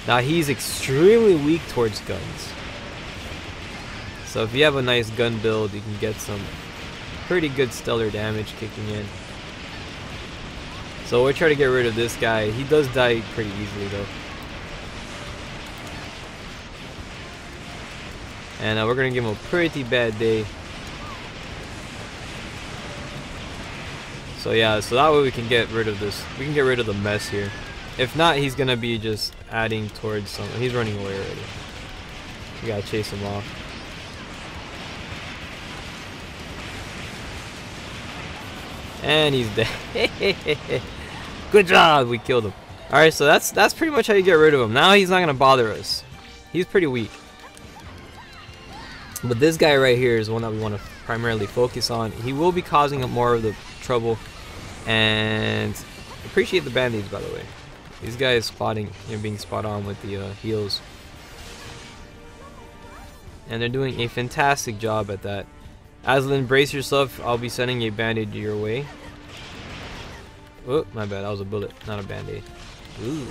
Now he's extremely weak towards guns. So if you have a nice gun build, you can get some pretty good stellar damage kicking in. So we'll try to get rid of this guy. He does die pretty easily though. And we're gonna give him a pretty bad day. So yeah, so that way we can get rid of this. We can get rid of the mess here. If not, he's gonna be just adding towards something. He's running away already. We gotta chase him off. And he's dead. Good job, we killed him. Alright, so that's pretty much how you get rid of him. Now he's not gonna bother us. He's pretty weak. But this guy right here is one that we want to primarily focus on. He will be causing more of the trouble. And appreciate the band-aids, by the way. These guys spotting, being spot on with the heals. And they're doing a fantastic job at that. Aslan, brace yourself. I'll be sending a band-aid your way. Oh, my bad. That was a bullet, not a band-aid. Ooh.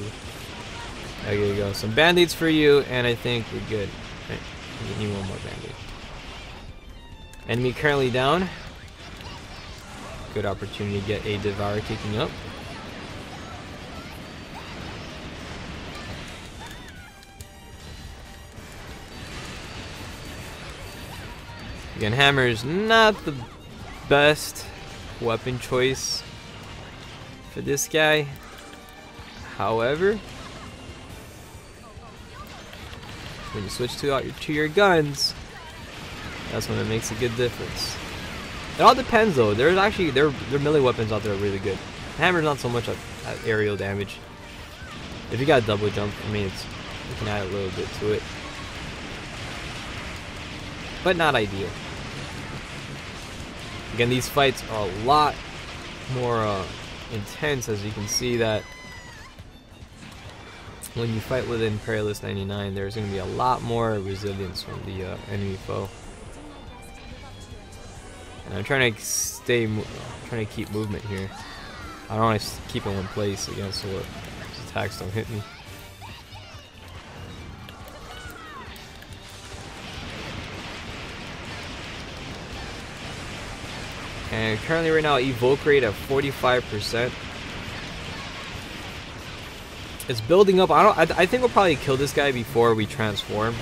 There you go. Some band-aids for you, and I think we're good. Right. We need one more band-aid. Enemy currently down. Good opportunity to get a Devour kicking up. Again, hammer is not the best weapon choice for this guy. However, when you switch to your guns, that's when it makes a good difference. It all depends though. There's actually their melee weapons out there are really good. Hammer's not so much at aerial damage. If you got double jump, I mean, you can add a little bit to it, but not ideal. Again, these fights are a lot more intense, as you can see that when you fight with Imperialist 99, there's going to be a lot more resilience from the enemy foe. And I'm trying to keep movement here. I don't want to keep in one place again, so his attacks don't hit me. And currently right now, evoke rate at 45%. It's building up. I think we'll probably kill this guy before we transform.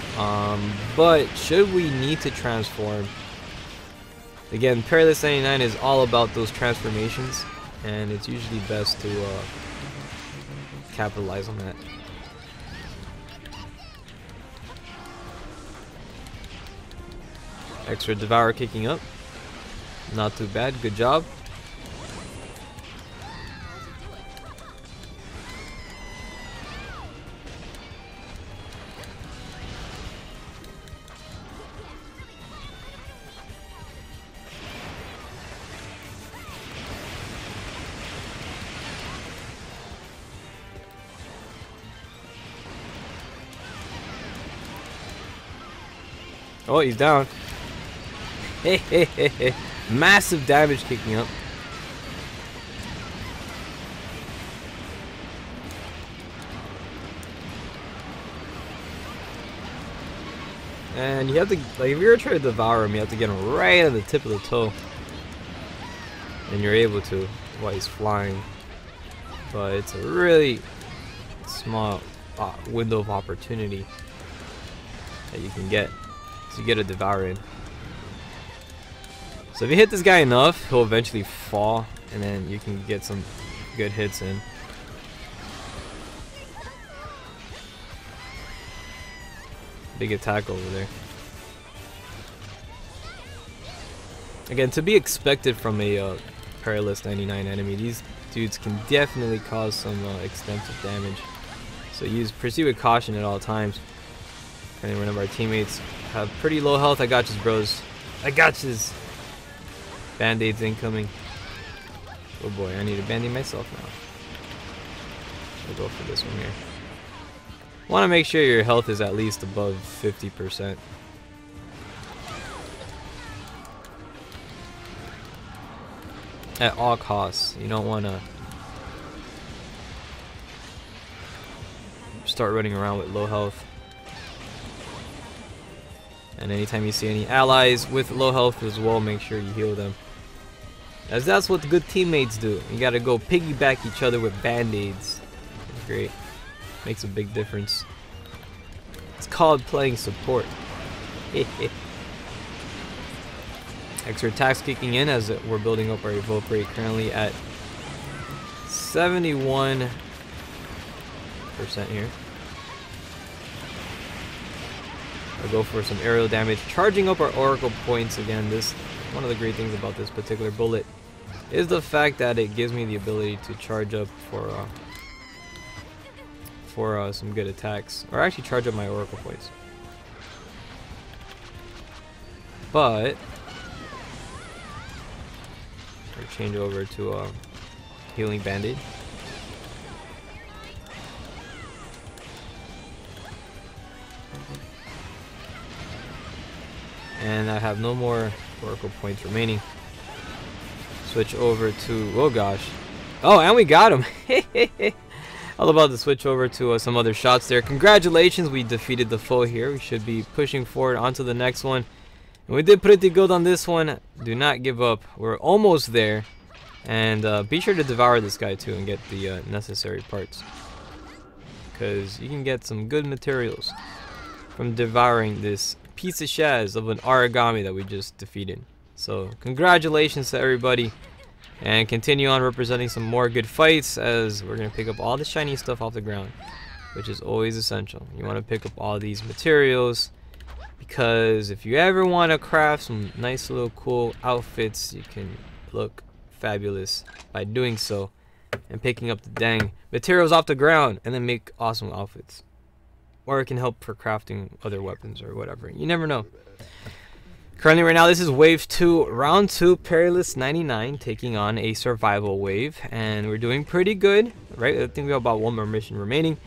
But should we need to transform, again, Imperialist 99 is all about those transformations, and it's usually best to capitalize on that. Extra Devour kicking up. Not too bad, good job. Oh, he's down. Hey, hey, hey, hey. Massive damage kicking up. And you have to, like, if you're trying to devour him, you have to get him right at the tip of the toe. And you're able to while he's flying. But it's a really small window of opportunity that you can get to get a devour in. So if you hit this guy enough, he'll eventually fall, and then you can get some good hits in. Big attack over there. Again, to be expected from a Perilous 99 enemy, these dudes can definitely cause some extensive damage. So proceed with caution at all times. And one of our teammates have pretty low health. I got you, bros. I got you. Band-aids incoming. Oh boy, I need a band-aid myself now. I'll go for this one here. Want to make sure your health is at least above 50%. At all costs. You don't want to start running around with low health. And anytime you see any allies with low health as well, make sure you heal them. As that's what the good teammates do. You gotta go piggyback each other with band-aids. Great. Makes a big difference. It's called playing support. Extra attacks kicking in as we're building up our evoke rate, currently at 71% here. I'll go for some aerial damage, charging up our oracle points again. This one of the great things about this particular bullet is the fact that it gives me the ability to charge up for some good attacks, or actually charge up my oracle points. But I'll change over to a healing band-aid. And I have no more oracle points remaining. Switch over to, oh gosh. Oh, and we got him. All about to switch over to some other shots there. Congratulations, we defeated the foe here. We should be pushing forward onto the next one. And we did pretty good on this one. Do not give up. We're almost there. And be sure to devour this guy too and get the necessary parts. Because you can get some good materials from devouring this piece of shaz of an origami that we just defeated. So congratulations to everybody, and continue on representing some more good fights, as we're going to pick up all the shiny stuff off the ground, which is always essential. You want to pick up all these materials, because if you ever want to craft some nice little cool outfits, you can look fabulous by doing so and picking up the dang materials off the ground, and then make awesome outfits. Or it can help for crafting other weapons or whatever. You never know. Currently right now, this is wave 2, round 2, Perilous 99, taking on a survival wave. And we're doing pretty good, right? I think we have about one more mission remaining.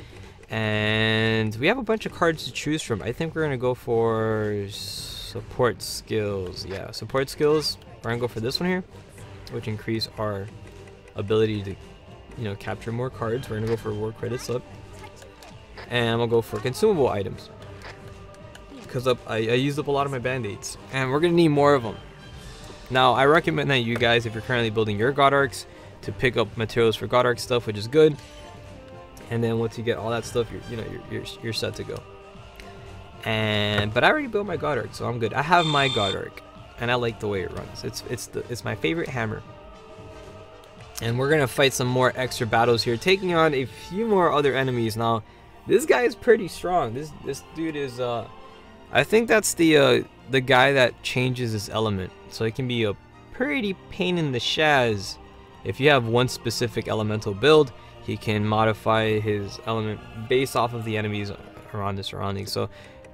And we have a bunch of cards to choose from. I think we're going to go for support skills. Yeah, support skills. We're going to go for this one here, which increase our ability to, you know, capture more cards. We're going to go for war credits up. And I'm going to go for consumable items, because I used up a lot of my band-aids, and we're going to need more of them. Now, I recommend that you guys, if you're currently building your God Arcs, to pick up materials for God Arc stuff, which is good. And then once you get all that stuff, you're set to go. But I already built my God Arc, so I'm good. I have my God Arc, and I like the way it runs. It's my favorite hammer. And we're going to fight some more extra battles here, taking on a few more other enemies. Now, this guy is pretty strong. This dude is I think that's the guy that changes his element, so it can be a pretty pain in the shaz. If you have one specific elemental build, he can modify his element based off of the enemies around the surroundings. So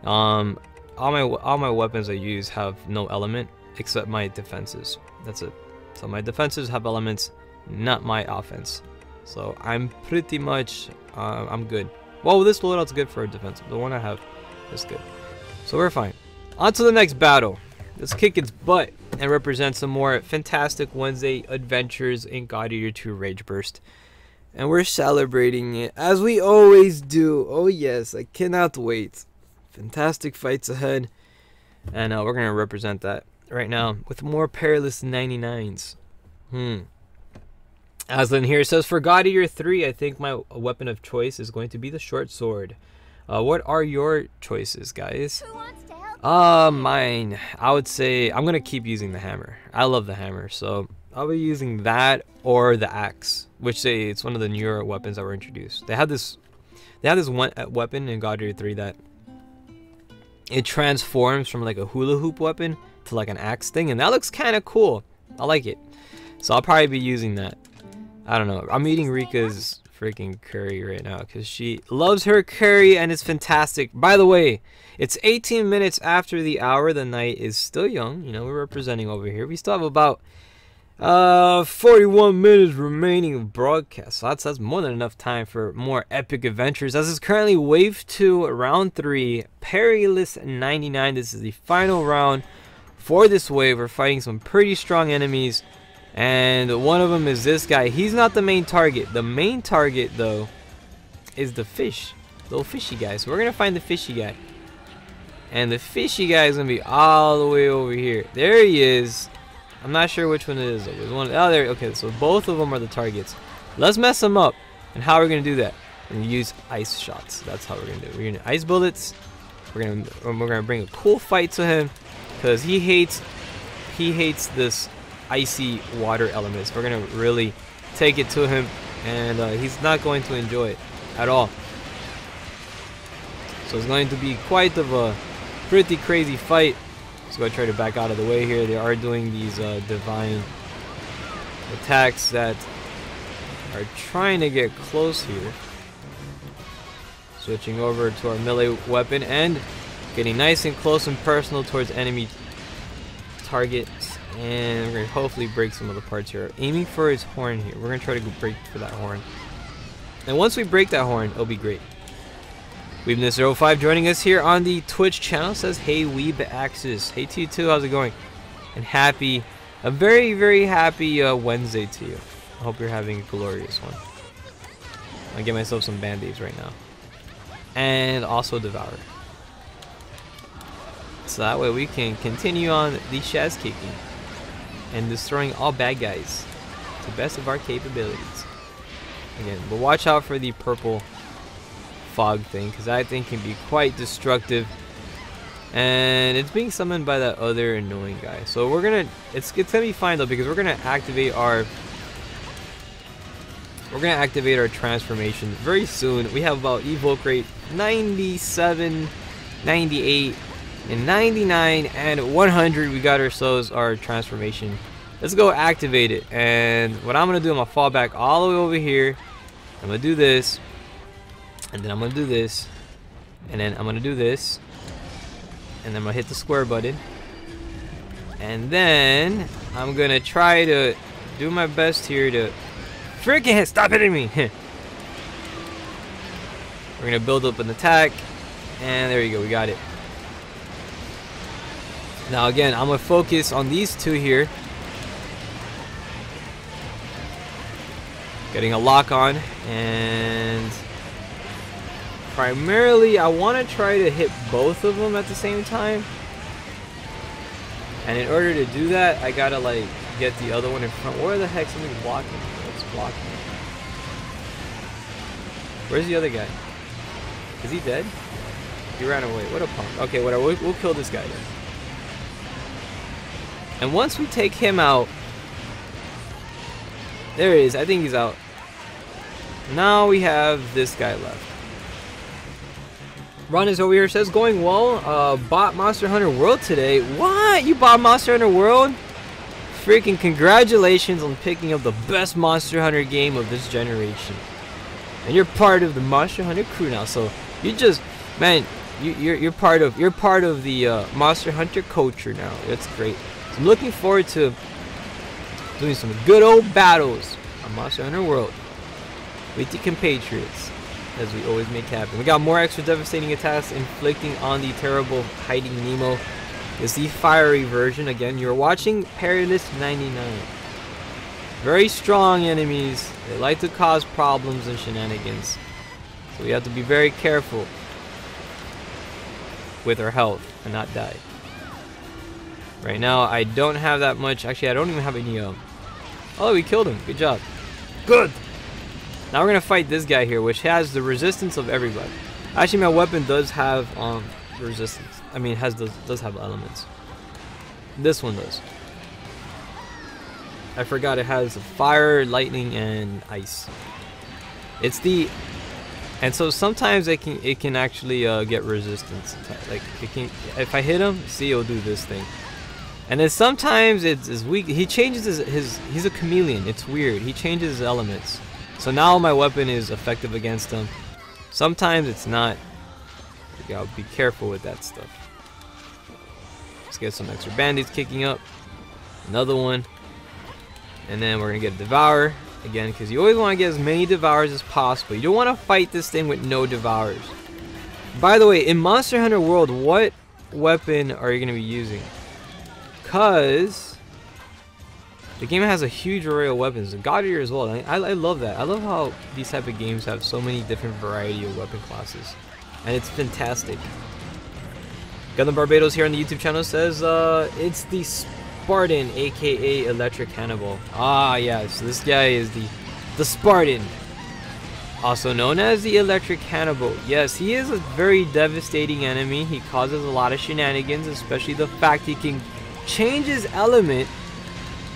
all my weapons I use have no element except my defenses. That's it. So my defenses have elements, not my offense. So I'm pretty much I'm good. Well, this loadout's good for a defensive. The one I have is good. So we're fine. On to the next battle. Let's kick its butt and represent some more fantastic Wednesday adventures in God Eater 2 Rage Burst. And we're celebrating it, as we always do. Oh yes, I cannot wait. Fantastic fights ahead. And we're going to represent that right now with more perilous 99s. Aslan here says, for God Eater 3, I think my weapon of choice is going to be the short sword. What are your choices, guys? Who wants to help? Mine. I would say I'm going to keep using the hammer. I love the hammer, so I'll be using that or the axe, which it's one of the newer weapons that were introduced. They had this one weapon in God Eater 3 that it transforms from like a hula hoop weapon to like an axe thing, and that looks kind of cool. I like it. So I'll probably be using that. I don't know. I'm eating Rika's freaking curry right now because she loves her curry and it's fantastic. By the way, it's 18 minutes after the hour. The night is still young. You know, we're representing over here. We still have about 41 minutes remaining of broadcast. So that's more than enough time for more epic adventures. As is currently wave 2, round 3, perilous 99. This is the final round for this wave. We're fighting some pretty strong enemies. And one of them is this guy. He's not the main target. The main target, though, is the fish. Little fishy guy. So we're going to find the fishy guy. And the fishy guy is going to be all the way over here. There he is. I'm not sure which one it is. There's one. Oh, there. Okay, so both of them are the targets. Let's mess them up. And how are we going to do that? We're going to use ice shots. That's how we're going to do it. We're going to ice bullets. We're going to bring a cool fight to him. Because he hates this icy water elements. We're gonna really take it to him, and he's not going to enjoy it at all. So it's going to be quite of a pretty crazy fight. So I'm gonna try to back out of the way here. They are doing these divine attacks that are trying to get close here. Switching over to our melee weapon and getting nice and close and personal towards enemy targets. And we're going to hopefully break some of the parts here. Aiming for his horn here. We're going to try to break for that horn. And once we break that horn, it'll be great. Weebness05 joining us here on the Twitch channel says, hey Weeb Axis. Hey to you too, how's it going? And a very, very happy Wednesday to you. I hope you're having a glorious one. I'll get myself some band-aids right now. And also Devour. So that way we can continue on the Shaz kicking and destroying all bad guys to the best of our capabilities. Again, but watch out for the purple fog thing, because that thing can be quite destructive. And it's being summoned by that other annoying guy. So we're gonna it's gonna be fine though, because we're gonna activate our transformation very soon. We have about evoke rate 97, 98, and 99 and 100. We got ourselves our transformation. Let's go activate it. And what I'm gonna do, I'm gonna fall back all the way over here. I'm gonna do this, and then I'm gonna do this, and then I'm gonna do this, and then I'm gonna hit the square button, and then I'm gonna try to do my best here to freaking stop hitting me. We're gonna build up an attack, and there you go, we got it. Now again, I'm gonna focus on these two here. Getting a lock on, and primarily I want to try to hit both of them at the same time. And in order to do that, I gotta like get the other one in front. Where the heck somebody's blocking? What's blocking? Where's the other guy? Is he dead? He ran away. What a punk. Okay, whatever. We'll kill this guy then. And once we take him out, there he is. I think he's out. Now we have this guy left. Ron is over here, says going well. Bought Monster Hunter World today. What? You bought Monster Hunter World? Freaking congratulations on picking up the best Monster Hunter game of this generation. And you're part of the Monster Hunter crew now. So you just, man, you're part of the Monster Hunter culture now. That's great. So I'm looking forward to doing some good old battles on Monster Hunter World with the compatriots, as we always make happen. We got more extra devastating attacks inflicting on the terrible hiding Nemo. It's the fiery version. Again, you're watching Perilous 99. Very strong enemies. They like to cause problems and shenanigans. So we have to be very careful with our health and not die. Right now, I don't have that much. Actually, I don't even have any. Oh, we killed him. Good job. Good. Now we're gonna fight this guy here, which has the resistance of everybody. Actually, my weapon does have resistance. I mean, does have elements. This one does. I forgot it has fire, lightning, and ice. It's the, and so sometimes it can actually get resistance. Like it can, if I hit him, see, it'll do this thing. And then sometimes it's weak. He changes his he's a chameleon. It's weird. He changes his elements. So now my weapon is effective against him. Sometimes it's not. You gotta be careful with that stuff. Let's get some extra bandits kicking up. Another one. And then we're gonna get a Devourer again, because you always want to get as many Devourers as possible. You don't want to fight this thing with no Devourers. By the way, in Monster Hunter World, what weapon are you gonna be using? Because the game has a huge array of weapons. God Eater as well. I love that. I love how these type of games have so many different variety of weapon classes, and it's fantastic. Gundam Barbados here on the YouTube channel says it's the Spartan, aka Electric Hannibal. Ah, yeah. So this guy is the Spartan, also known as the Electric Hannibal. Yes, he is a very devastating enemy. He causes a lot of shenanigans, especially the fact he can change his element.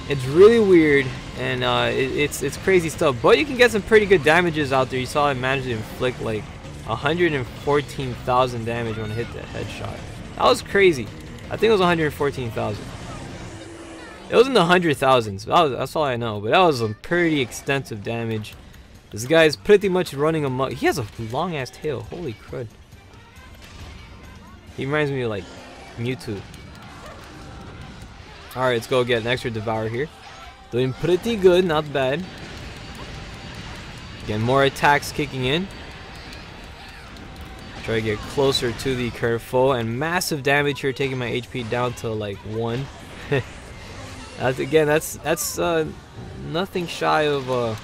It's really weird, and it's crazy stuff. But you can get some pretty good damages out there. You saw I managed to inflict like 114,000 damage when I hit that headshot. That was crazy. I think it was 114,000. It was in the 100,000s. That's all I know. But that was some pretty extensive damage. This guy's pretty much running amok. He has a long ass tail. Holy crud. He reminds me of like Mewtwo. Alright, let's go get an extra Devourer here. Doing pretty good, not bad. Again, more attacks kicking in. Try to get closer to the current foe, and massive damage here, taking my HP down to like 1. That's nothing shy of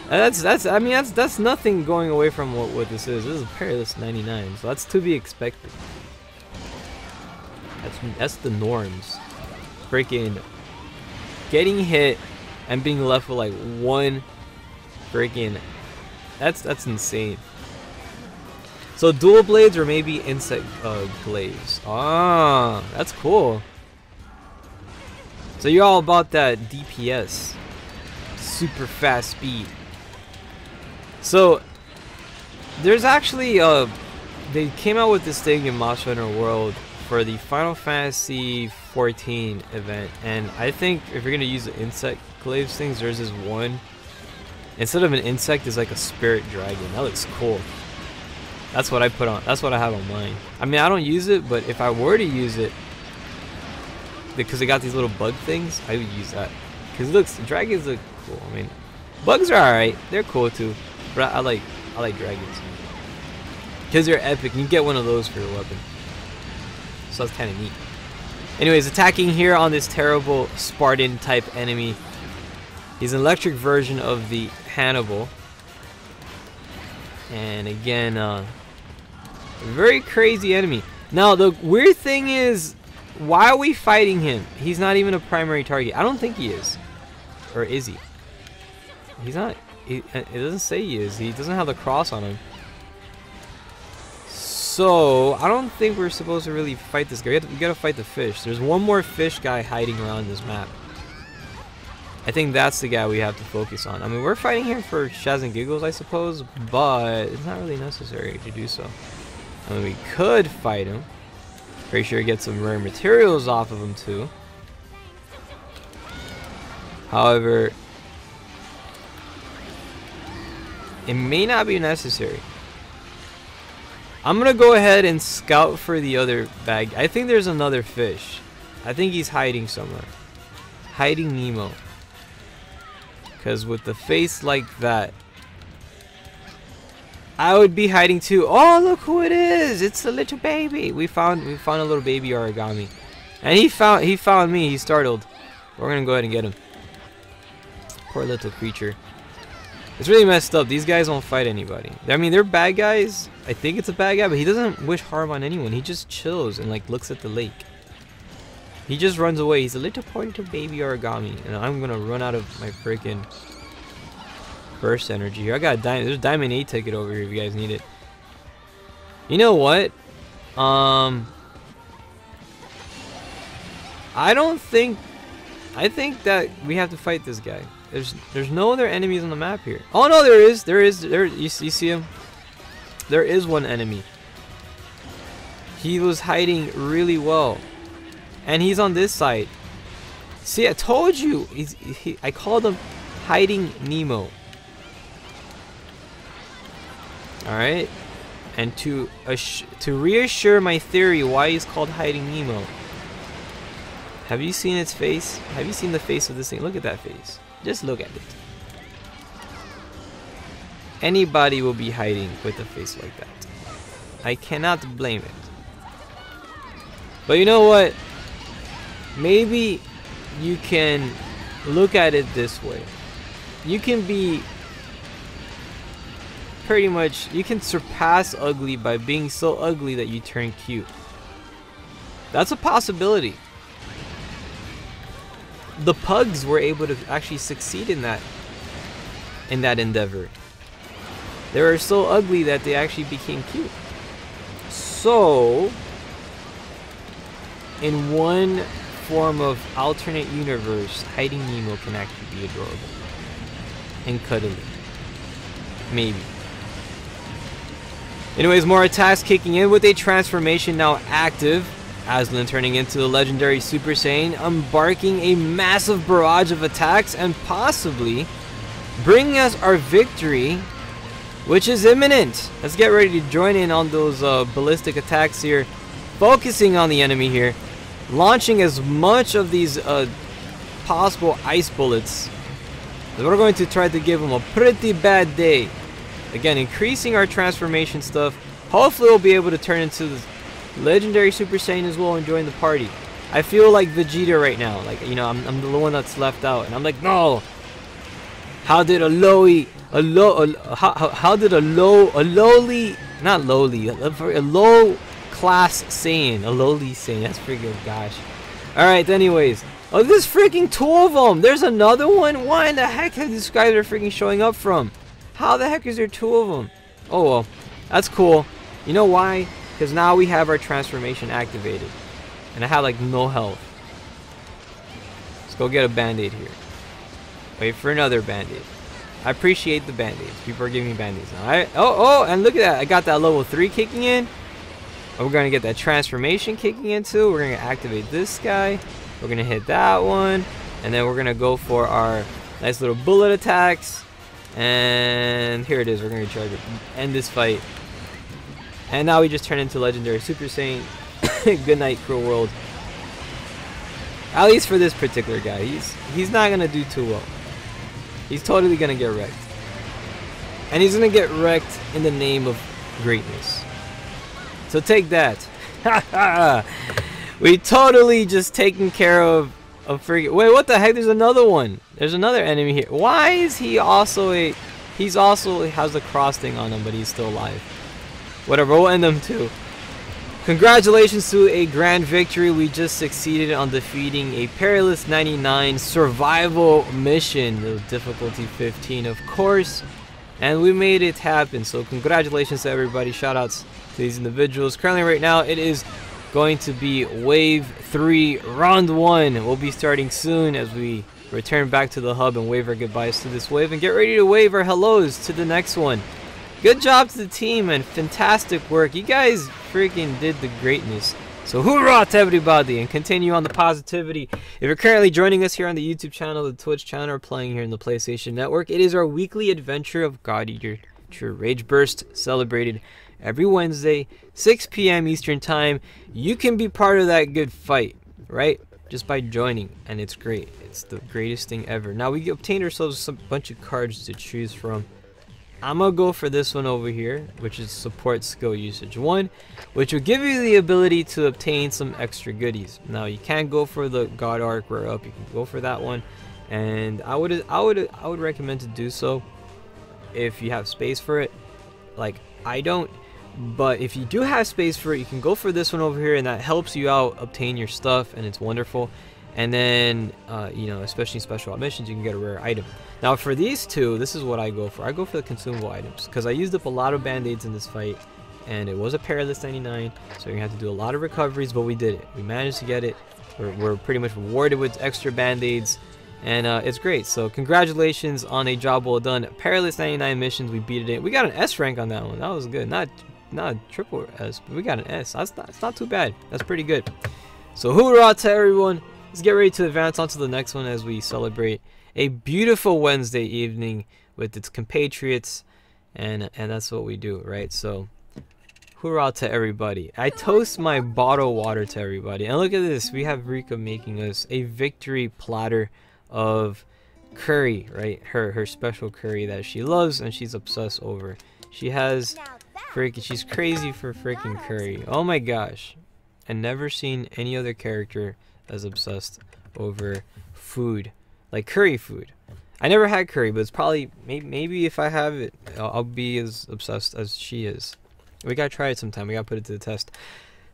that's nothing going away from what this is. This is a Perilous 99, so that's to be expected. That's the norms. Freaking getting hit and being left with like 1 freaking, that's insane. So dual blades or maybe insect glaives. Ah, that's cool. So you're all about that DPS, super fast speed. So there's actually they came out with this thing in Monster Hunter World for the Final Fantasy 14 event, and I think if you're gonna use the insect glaives things, there's this one. Instead of an insect, is like a spirit dragon. That looks cool. That's what I put on. That's what I have on mine. I mean, I don't use it, but if I were to use it, because they got these little bug things, I would use that. Because dragons look cool. I mean, bugs are alright. They're cool too. But I like dragons. Because they're epic. You can get one of those for your weapon. So that's kind of neat. Anyways, attacking here on this terrible Spartan type enemy. He's an electric version of the Hannibal. And again, very crazy enemy. Now the weird thing is, why are we fighting him? He's not even a primary target. I don't think he is. Or is he? He's not. It doesn't say he is. He doesn't have the cross on him. So I don't think we're supposed to really fight this guy. We gotta fight the fish. There's one more fish guy hiding around this map. I think that's the guy we have to focus on. I mean, we're fighting here for shaz and giggles, I suppose, but it's not really necessary to do so. I mean, we could fight him. Pretty sure get some rare materials off of him too. However, it may not be necessary. I'm gonna go ahead and scout for the other bag. I think there's another fish. I think he's hiding somewhere. Hiding Nemo. Because with the face like that, I would be hiding too. Oh, look who it is! It's the little baby. We found a little baby origami, and he found me. He's startled. We're gonna go ahead and get him. Poor little creature. It's really messed up. These guys won't fight anybody. I mean, they're bad guys. I think it's a bad guy, but he doesn't wish harm on anyone. He just chills and like looks at the lake. He just runs away. He's a little baby origami. And I'm gonna run out of my freaking burst energy here. I got a diamond. There's a diamond 8 ticket over here if you guys need it. You know what? I think that we have to fight this guy. There's no other enemies on the map here. Oh no, there is. You see him? There is one enemy. He was hiding really well. And he's on this side. See, I told you. I called him Hiding Nemo. Alright. And to reassure my theory why he's called Hiding Nemo. Have you seen its face? Have you seen the face of this thing? Look at that face. Just look at it. Anybody will be hiding with a face like that. I cannot blame it. But you know what? Maybe you can look at it this way. You can be pretty much, you can surpass ugly by being so ugly that you turn cute. That's a possibility. The pugs were able to actually succeed in that endeavor. They were so ugly that they actually became cute. So, in one form of alternate universe, Hiding Nemo can actually be adorable and cuddly. Maybe. Anyways, more attacks kicking in with a transformation now active. Aslan turning into the legendary Super Saiyan, embarking a massive barrage of attacks and possibly bringing us our victory, which is imminent. Let's get ready to join in on those ballistic attacks here, focusing on the enemy here, launching as much of these possible ice bullets. We're going to try to give them a pretty bad day. Again, increasing our transformation stuff. Hopefully we'll be able to turn into the legendary Super Saiyan as well and join the party. I feel like Vegeta right now. Like, you know, I'm the one that's left out. And I'm like, no! How did a lowly low class Saiyan, a lowly Saiyan, that's pretty good, gosh. Alright, anyways. Oh, there's freaking 2 of them! There's another one? Why in the heck have these guys are freaking showing up from? How the heck is there 2 of them? Oh well, that's cool. You know why? Because now we have our transformation activated. And I have like no health. Let's go get a band-aid here. Wait for another band-aid. I appreciate the band-aids. People are giving me band-aids now. Oh, and look at that. I got that level 3 kicking in. We're going to get that transformation kicking in too. We're going to activate this guy. We're going to hit that one. And then we're going to go for our nice little bullet attacks. And here it is. We're going to charge it. End this fight. And now we just turn into legendary Super Saiyan. Good night, cruel world. At least for this particular guy. He's not going to do too well. He's totally going to get wrecked. And he's going to get wrecked in the name of greatness. So take that. We totally just taken care of a freaking... Wait, what the heck? There's another one. There's another enemy here. Why is he also a... He's also has a cross thing on him, but he's still alive. Whatever, we'll end them too. Congratulations to a grand victory. We just succeeded on defeating a Perilous 99 survival mission. The difficulty 15, of course. And we made it happen. So congratulations to everybody. Shoutouts to these individuals. Currently right now it is going to be Wave 3, Round 1. We'll be starting soon as we return back to the hub and wave our goodbyes to this wave. And get ready to wave our hellos to the next one. Good job to the team and fantastic work. You guys freaking did the greatness. So hoorah to everybody and continue on the positivity. If you're currently joining us here on the YouTube channel, the Twitch channel, or playing here in the PlayStation Network, it is our weekly adventure of God Eater True Rage Burst, celebrated every Wednesday, 6 p.m. Eastern Time. You can be part of that good fight, right? Just by joining, and it's great. It's the greatest thing ever. Now we obtained ourselves a bunch of cards to choose from. I'm gonna go for this one over here, which is support skill usage 1, which will give you the ability to obtain some extra goodies. Now you can't go for the God Arc Rare Up. You can go for that one, and I would recommend to do so if you have space for it. Like I don't. But if you do have space for it, you can go for this one over here, and that helps you out obtain your stuff, and it's wonderful. And then, you know, especially in special missions, you can get a rare item. Now, for these two, this is what I go for. I go for the consumable items, because I used up a lot of band-aids in this fight, and it was a perilous 99, so you're going to have to do a lot of recoveries, but we did it. We managed to get it. We're pretty much rewarded with extra band-aids, and it's great. So congratulations on a job well done. Perilous 99 missions, we beat it. We got an S rank on that one. That was good. Not a triple S, but we got an S. That's not too bad. That's pretty good. So hoorah to everyone. Let's get ready to advance on to the next one as we celebrate a beautiful Wednesday evening with its compatriots, and that's what we do, right? So hoorah to everybody. I toast my bottled water to everybody. And look at this. We have Rika making us a victory platter of curry, right? Her special curry that she loves and she's obsessed over. She has she's crazy for freaking curry. Oh my gosh. I've never seen any other character as obsessed over food, like curry food. I never had curry, but it's probably maybe if I have it, I'll be as obsessed as she is. We gotta try it sometime. We gotta put it to the test.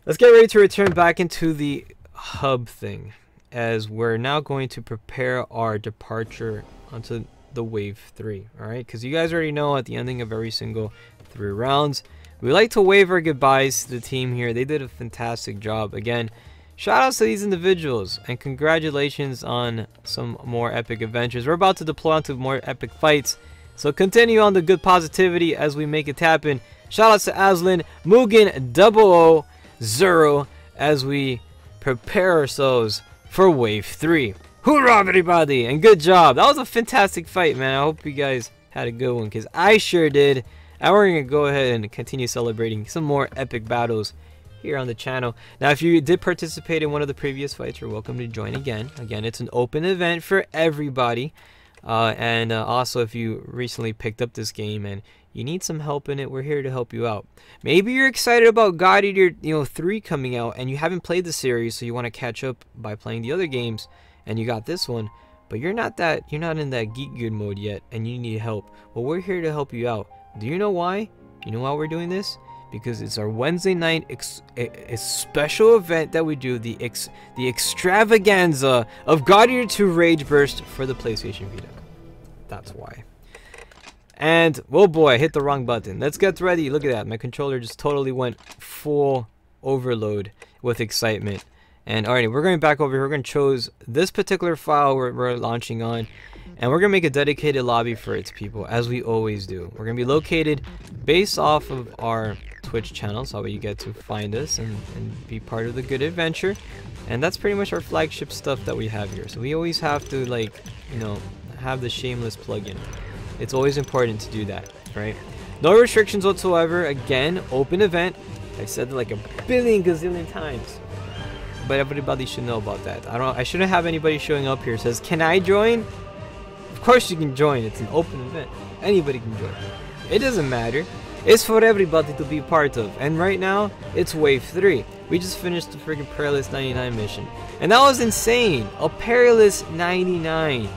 Let's get ready to return back into the hub thing, as we're now going to prepare our departure onto the wave 3. All right, because you guys already know at the ending of every single 3 rounds, we like to wave our goodbyes to the team here. They did a fantastic job. Again, shout outs to these individuals, and congratulations on some more epic adventures. We're about to deploy onto more epic fights, so continue on the good positivity as we make it happen. Shout outs to Aslan, Mugen, 000, as we prepare ourselves for wave 3. Hoorah everybody, and good job. That was a fantastic fight, man. I hope you guys had a good one, because I sure did. And we're going to go ahead and continue celebrating some more epic battles here on the channel. Now, if you did participate in one of the previous fights, you're welcome to join again. Again, it's an open event for everybody. And also, if you recently picked up this game and you need some help in it, we're here to help you out. Maybe you're excited about God Eater 3 coming out and you haven't played the series, so you want to catch up by playing the other games, and you got this one, but you're not in that geek good mode yet and you need help. Well, we're here to help you out. Do you know why? You know why we're doing this? Because it's our Wednesday night a special event that we do, the extravaganza of God Eater 2 Rage Burst for the PlayStation Vita. That's why. And, oh boy, I hit the wrong button. Let's get ready. Look at that. My controller just totally went full overload with excitement. And alright, we're going back over here. We're going to choose this particular file we're launching on. And we're going to make a dedicated lobby for its people, as we always do. We're going to be located based off of our Twitch channel, so that way you get to find us and be part of the good adventure. And that's pretty much our flagship stuff that we have here. So we always have to, like, have the shameless plugin. It's always important to do that, right? No restrictions whatsoever. Again, open event. I said it like a billion gazillion times, but everybody should know about that. I shouldn't have anybody showing up here says, "Can I join?" Of course you can join. It's an open event. Anybody can join. It doesn't matter. It's for everybody to be part of. And right now, it's wave 3. We just finished the freaking Perilous 99 mission, and that was insane. A Perilous 99.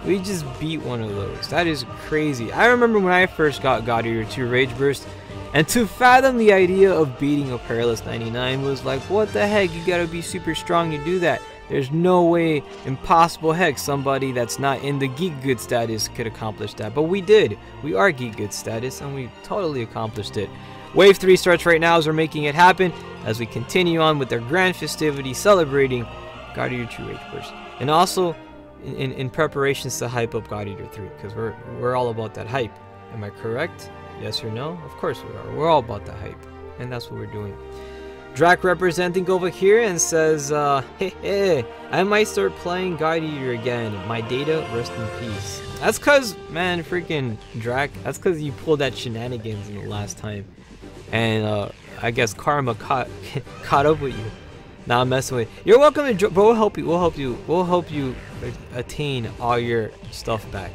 We just beat one of those. That is crazy. I remember when I first got God Eater 2 Rage Burst, and to fathom the idea of beating a Perilous 99 was like, what the heck? You gotta be super strong to do that. There's no way, impossible heck, somebody that's not in the Geek Good status could accomplish that. But we did. We are Geek Good status, and we totally accomplished it. Wave 3 starts right now as we're making it happen, as we continue on with their grand festivity celebrating God Eater 2 Rage Burst. And also, in preparations to hype up God Eater 3, because we're all about that hype. Am I correct? Yes or no? Of course we are. We're all about the hype, and that's what we're doing. Drac representing over here and says, hey, I might start playing God Eater again. My data, rest in peace. That's cause, man, freaking Drac, that's cause you pulled that shenanigans in the last time, and I guess karma caught up with you. Nah, I'm messing with you. You're welcome to bro. We'll help you attain all your stuff back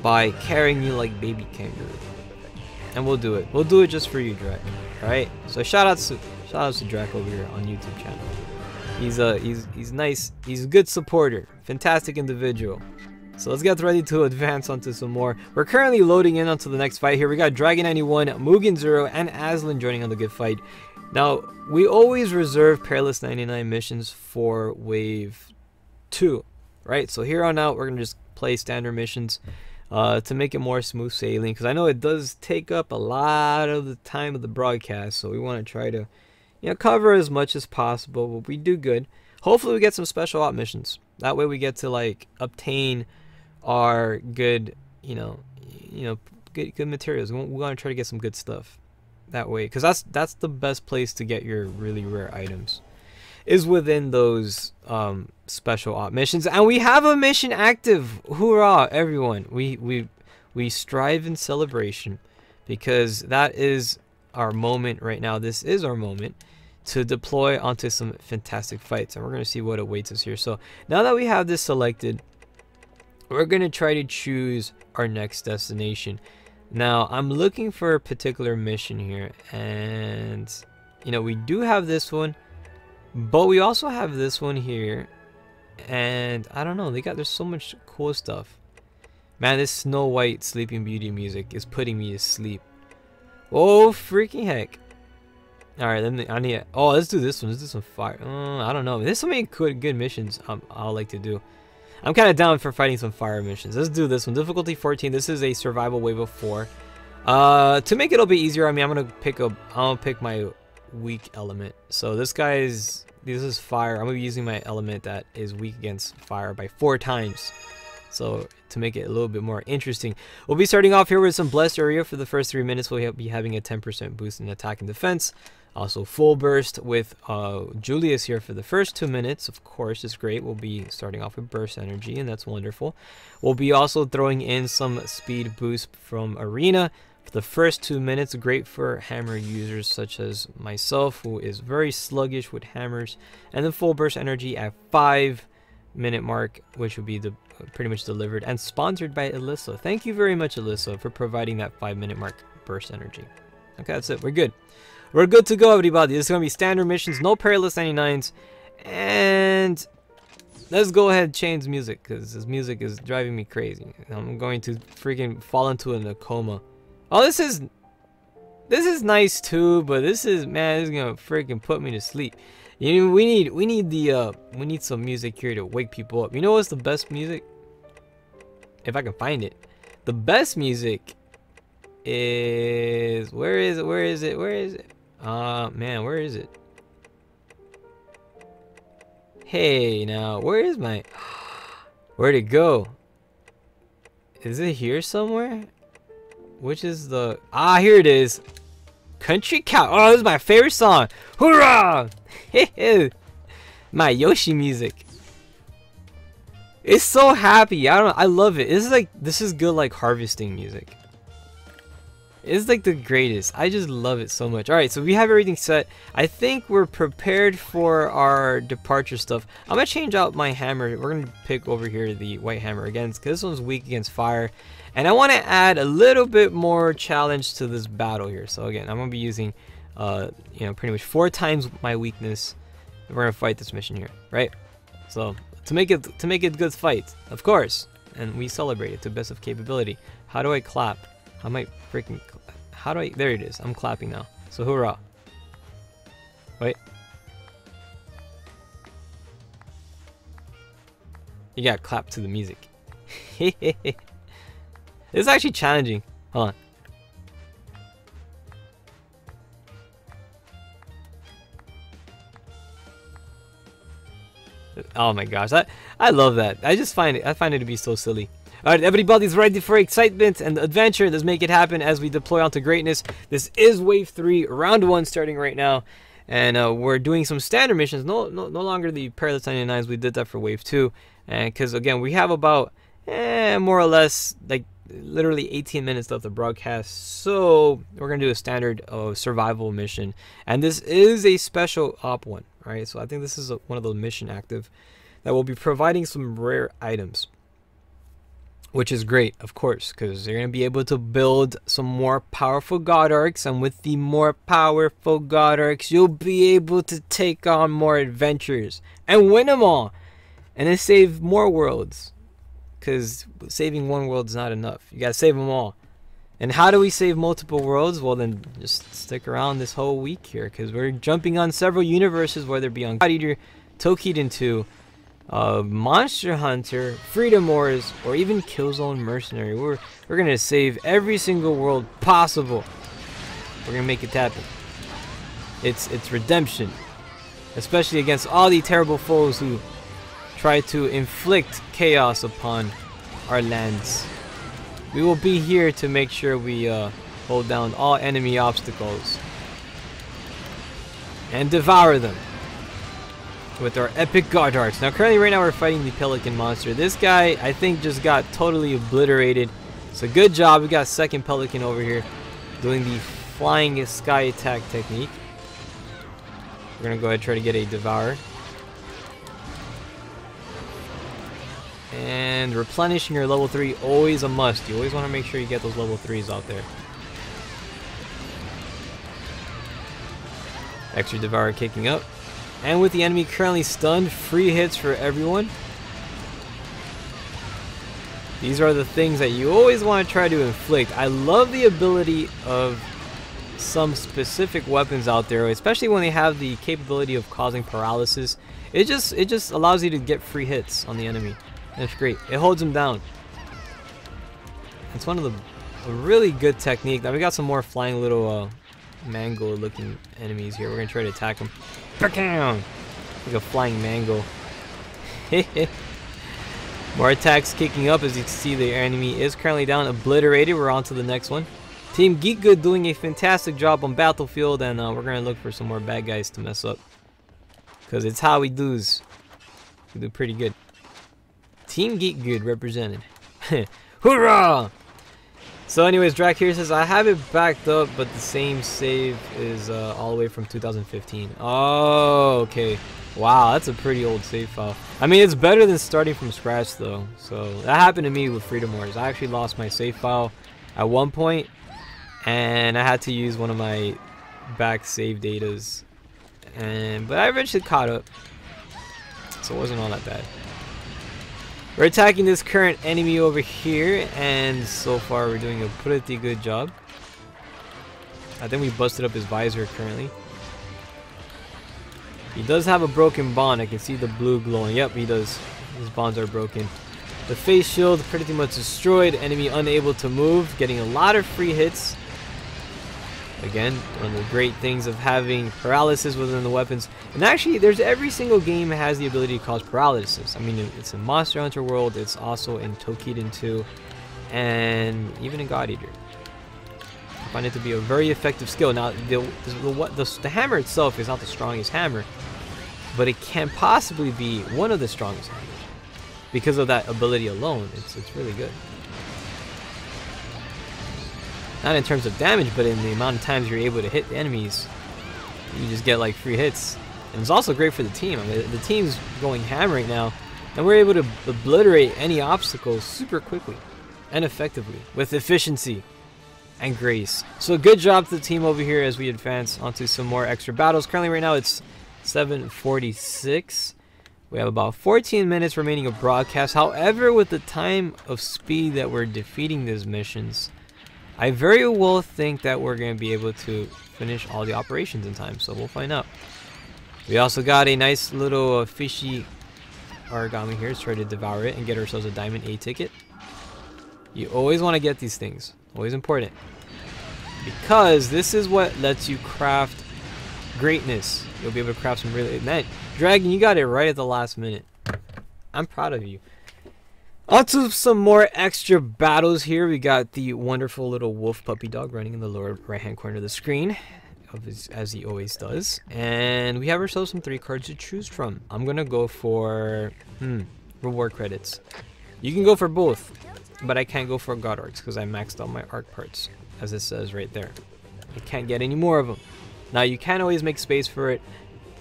by carrying you like baby kangaroo, and we'll do it. We'll do it just for you, Drac. All right. So shout outs to Drac over here on YouTube channel. He's nice. He's a good supporter. Fantastic individual. So let's get ready to advance onto some more. We're currently loading in onto the next fight here. We got Dragon 91, Mugen Zero, and Aslan joining on the good fight. Now, we always reserve Perilous 99 missions for Wave 2, right? So here on out, we're going to just play standard missions to make it more smooth sailing. Because I know it does take up a lot of the time of the broadcast. So we want to try to, you know, cover as much as possible. But we do good. Hopefully we get some special op missions. That way we get to, like, obtain our good, good materials. We want to try to get some good stuff that way, because that's the best place to get your really rare items, is within those special op missions. And we have a mission active. Hoorah, everyone. We strive in celebration, because that is our moment right now. This is our moment to deploy onto some fantastic fights, and we're going to see what awaits us here. So now that we have this selected, we're going to try to choose our next destination. Now, I'm looking for a particular mission here, and, you know, we do have this one, but we also have this one here, and I don't know, there's so much cool stuff. Man, this Snow White Sleeping Beauty music is putting me to sleep. Oh, freaking heck. Alright, let's do this one. Let's do some fire. I don't know. There's so many good missions I'll like to do. I'm kind of down for fighting some fire missions. Let's do this one. Difficulty 14. This is a survival wave of 4. To make it a little bit easier, I mean, I'm gonna pick my weak element. So this is fire. I'm gonna be using my element that is weak against fire by 4 times. So to make it a little bit more interesting, we'll be starting off here with some blessed area for the first 3 minutes. We'll be having a 10% boost in attack and defense. Also full burst with Julius here for the first 2 minutes. Of course, is great. We'll be starting off with burst energy, and that's wonderful. We'll be also throwing in some speed boost from Arena for the first 2 minutes. Great for hammer users such as myself, who is very sluggish with hammers. And then full burst energy at 5-minute mark, which will be pretty much delivered and sponsored by Alyssa. Thank you very much, Alyssa, for providing that 5-minute mark burst energy. Okay, that's it. We're good. We're good to go, everybody. This is going to be standard missions, no Perilous 99s. And let's go ahead and change music, because this music is driving me crazy. I'm going to freaking fall into a coma. Oh, this is nice too, but this is going to freaking put me to sleep. You know, we need some music here to wake people up. You know what's the best music? If I can find it. The best music is, where is it? Man, where is it? Hey, now, where'd it go? Is it here somewhere? Which is the, here it is. Country Cow. Oh, this is my favorite song. Hoorah! My Yoshi music. It's so happy. I love it. This is good, like, harvesting music. It's like the greatest. I just love it so much. Alright, so we have everything set. I think we're prepared for our departure stuff. I'm going to change out my hammer. We're going to pick over here the white hammer again, because this one's weak against fire. And I want to add a little bit more challenge to this battle here. So again, I'm going to be using, pretty much 4 times my weakness. We're going to fight this mission here, right? So to make it good fight, of course. And we celebrate it to best of capability. How do I clap? There it is. I'm clapping now. So hoorah. Wait. You gotta clap to the music. It's actually challenging. Hold on. Oh my gosh, I love that. I find it to be so silly. Alright, everybody's ready for excitement and adventure. Let's make it happen as we deploy onto greatness. This is Wave 3, Round 1 starting right now. And we're doing some standard missions. No longer the Perilous 99s. We did that for Wave 2. And because, again, we have about, more or less, like, literally 18 minutes left of broadcast. So we're going to do a standard survival mission. And this is a special op one. Alright, so I think this is one of those mission active that will be providing some rare items. Which is great, of course, because you're going to be able to build some more powerful God Arcs, and with the more powerful God Arcs, you'll be able to take on more adventures and win them all, and then save more worlds. because saving one world is not enough. You gotta save them all. And how do we save multiple worlds? Well, then just stick around this whole week here, because we're jumping on several universes, whether it be on God Eater, Toukiden 2, Monster Hunter, Freedom Wars, or even Killzone Mercenary. We're gonna save every single world possible. We're gonna make it happen. It's redemption, especially against all the terrible foes who try to inflict chaos upon our lands. We will be here to make sure we hold down all enemy obstacles and devour them with our epic guard arts. Now currently right now we're fighting the Pelican monster. This guy I think just got totally obliterated. So good job. We got second Pelican over here doing the flying sky attack technique. We're gonna go ahead and try to get a devour. And replenishing your level 3, always a must. You always want to make sure you get those level 3s out there. Extra Devour kicking up. And with the enemy currently stunned, free hits for everyone. These are the things that you always want to try to inflict. I love the ability of some specific weapons out there, especially when they have the capability of causing paralysis. It just allows you to get free hits on the enemy. That's great. It holds them down. It's one of a really good technique. Now we got some more flying little mango looking enemies here. We're gonna try to attack them. Like a flying mango. More attacks kicking up. As you can see, the enemy is currently down, obliterated. We're on to the next one. Team Geek Good doing a fantastic job on Battlefield, and we're gonna look for some more bad guys to mess up, because it's how we do's. We do pretty good. Team Geek Good represented. Hoorah! So anyways, Drac here says, I have it backed up, but the same save is all the way from 2015. Oh, okay. Wow, that's a pretty old save file. I mean, it's better than starting from scratch, though. So that happened to me with Freedom Wars. I actually lost my save file at one point, and I had to use one of my back save datas. But I eventually caught up, so it wasn't all that bad. We're attacking this current enemy over here, and so far we're doing a pretty good job. I think we busted up his visor currently. He does have a broken bond. I can see the blue glowing. Yep, he does. His bonds are broken. The face shield pretty much destroyed. Enemy unable to move. Getting a lot of free hits. Again, one of the great things of having paralysis within the weapons. And actually, every single game has the ability to cause paralysis. I mean, it's in Monster Hunter World. It's also in Toukiden 2. And even in God Eater. I find it to be a very effective skill. Now, the hammer itself is not the strongest hammer, but it can possibly be one of the strongest hammers. Because of that ability alone, it's really good. Not in terms of damage, but in the amount of times you're able to hit the enemies. You just get like free hits. And it's also great for the team. I mean, the team's going ham right now, and we're able to obliterate any obstacles super quickly and effectively with efficiency and grace. So good job to the team over here as we advance onto some more extra battles. Currently right now it's 7:46. We have about 14 minutes remaining of broadcast. However, with the time of speed that we're defeating these missions, I very well think that we're going to be able to finish all the operations in time, so we'll find out. We also got a nice little fishy origami here. Let's try to devour it and get ourselves a diamond A ticket. You always want to get these things. Always important. Because this is what lets you craft greatness. You'll be able to craft some really... Man, Dragon, you got it right at the last minute. I'm proud of you. On to some more extra battles here. We got the wonderful little wolf puppy dog running in the lower right hand corner of the screen, as he always does. And we have ourselves some 3 cards to choose from. I'm going to go for reward credits. You can go for both, but I can't go for God Arcs because I maxed out my arc parts, as it says right there. I can't get any more of them. Now, you can always make space for it,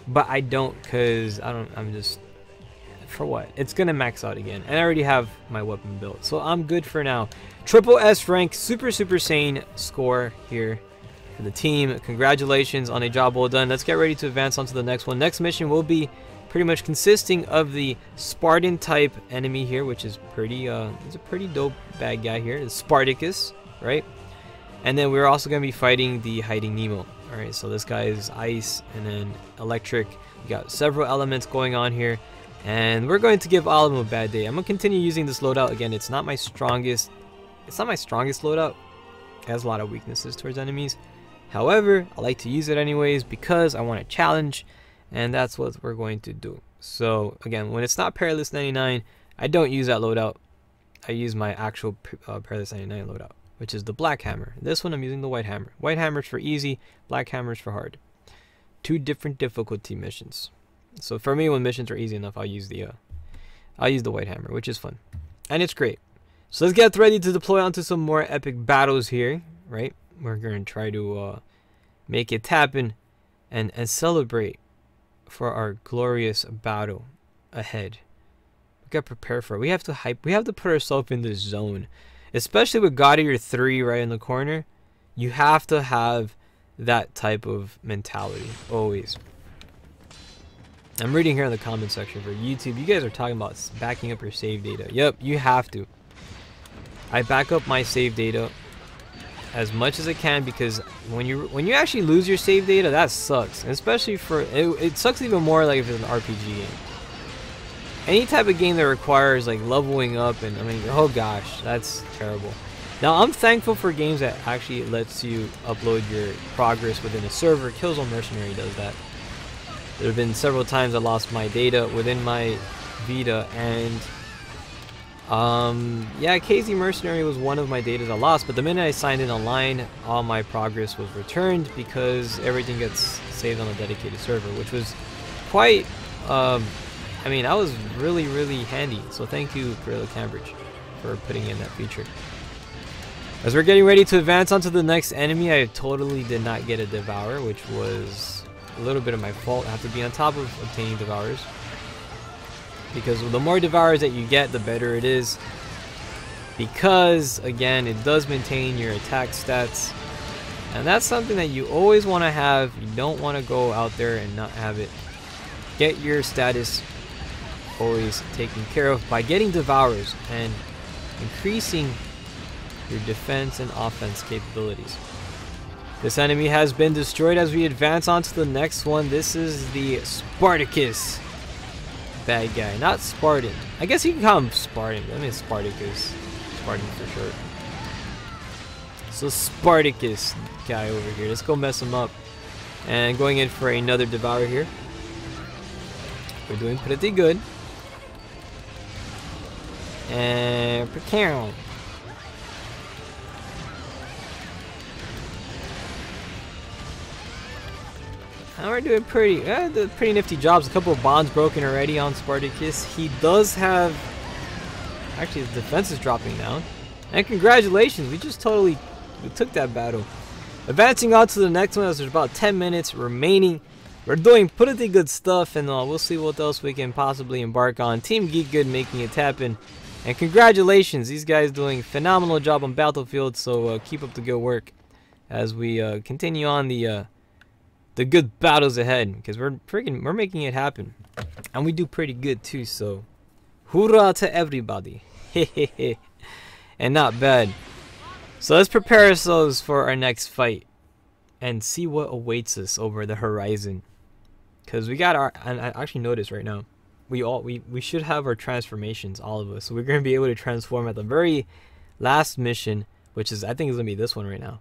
but I don't, because I'm just... For what? It's gonna max out again, and I already have my weapon built, so I'm good for now. Triple S rank, super sane score here for the team. Congratulations on a job well done. Let's get ready to advance on to the next one. Next mission will be pretty much consisting of the Spartan type enemy here, which is pretty it's a pretty dope bad guy here, the Spartacus, right? And then we're also going to be fighting the Hiding Nemo. All right, so this guy is ice and then electric. We got several elements going on here, and we're going to give all of them a bad day. I'm gonna continue using this loadout. Again, it's not my strongest loadout. It has a lot of weaknesses towards enemies. However, I like to use it anyways because I want a challenge, and that's what we're going to do. So again, when it's not Perilous 99, I don't use that loadout. I use my actual Perilous 99 loadout, which is the Black Hammer. This one I'm using the White Hammer. White Hammer's for easy, Black Hammer's for hard. Two different difficulty missions. So for me, when missions are easy enough, I'll use the White Hammer, which is fun, and it's great. So let's get ready to deploy onto some more epic battles here, right? We're gonna try to make it happen and celebrate for our glorious battle ahead. We gotta prepare for it. We have to put ourselves in this zone, especially with God Eater 3 right in the corner. You have to have that type of mentality always. I'm reading here in the comment section for YouTube. You guys are talking about backing up your save data. Yep, you have to. I back up my save data as much as I can, because when you actually lose your save data, that sucks. And especially for it sucks even more like if it's an RPG game. Any type of game that requires like leveling up, and I mean, oh gosh, that's terrible. Now I'm thankful for games that actually lets you upload your progress within a server. Killzone Mercenary does that. There have been several times I lost my data within my Vita, and yeah, KZ Mercenary was one of my datas I lost, but the minute I signed in online, all my progress was returned because everything gets saved on a dedicated server, which was quite, I mean, that was really, really handy. So thank you, Gorilla Cambridge, for putting in that feature. As we're getting ready to advance onto the next enemy, I totally did not get a Devour, which was a little bit of my fault. I have to be on top of obtaining Devours, because the more Devours that you get, the better it is, because again, it does maintain your attack stats, and that's something that you always want to have. You don't want to go out there and not have it. Get your status always taken care of by getting Devours and increasing your defense and offense capabilities. This enemy has been destroyed. As we advance on to the next one, this is the Spartacus bad guy, not Spartan. I guess you can call him Spartan. I mean, Spartacus, Spartan for short. So Spartacus guy over here. Let's go mess him up. And going in for another Devour here. We're doing pretty good. And prepare. And we're doing pretty nifty jobs. A couple of bonds broken already on Spartacus. He does have, actually his defense is dropping down. And congratulations, we took that battle. Advancing on to the next one, as there's about 10 minutes remaining. We're doing pretty good stuff, and we'll see what else we can possibly embark on. Team Geek Good making it happen. And congratulations, these guys doing a phenomenal job on Battlefield, so keep up the good work as we continue on the good battles ahead, because we're making it happen, and we do pretty good too. So hoorah to everybody. And not bad. So let's prepare ourselves for our next fight and see what awaits us over the horizon, because we got our, and I actually noticed right now we should have our transformations, all of us. So we're going to be able to transform at the very last mission, which is, I think it's going to be this one right now.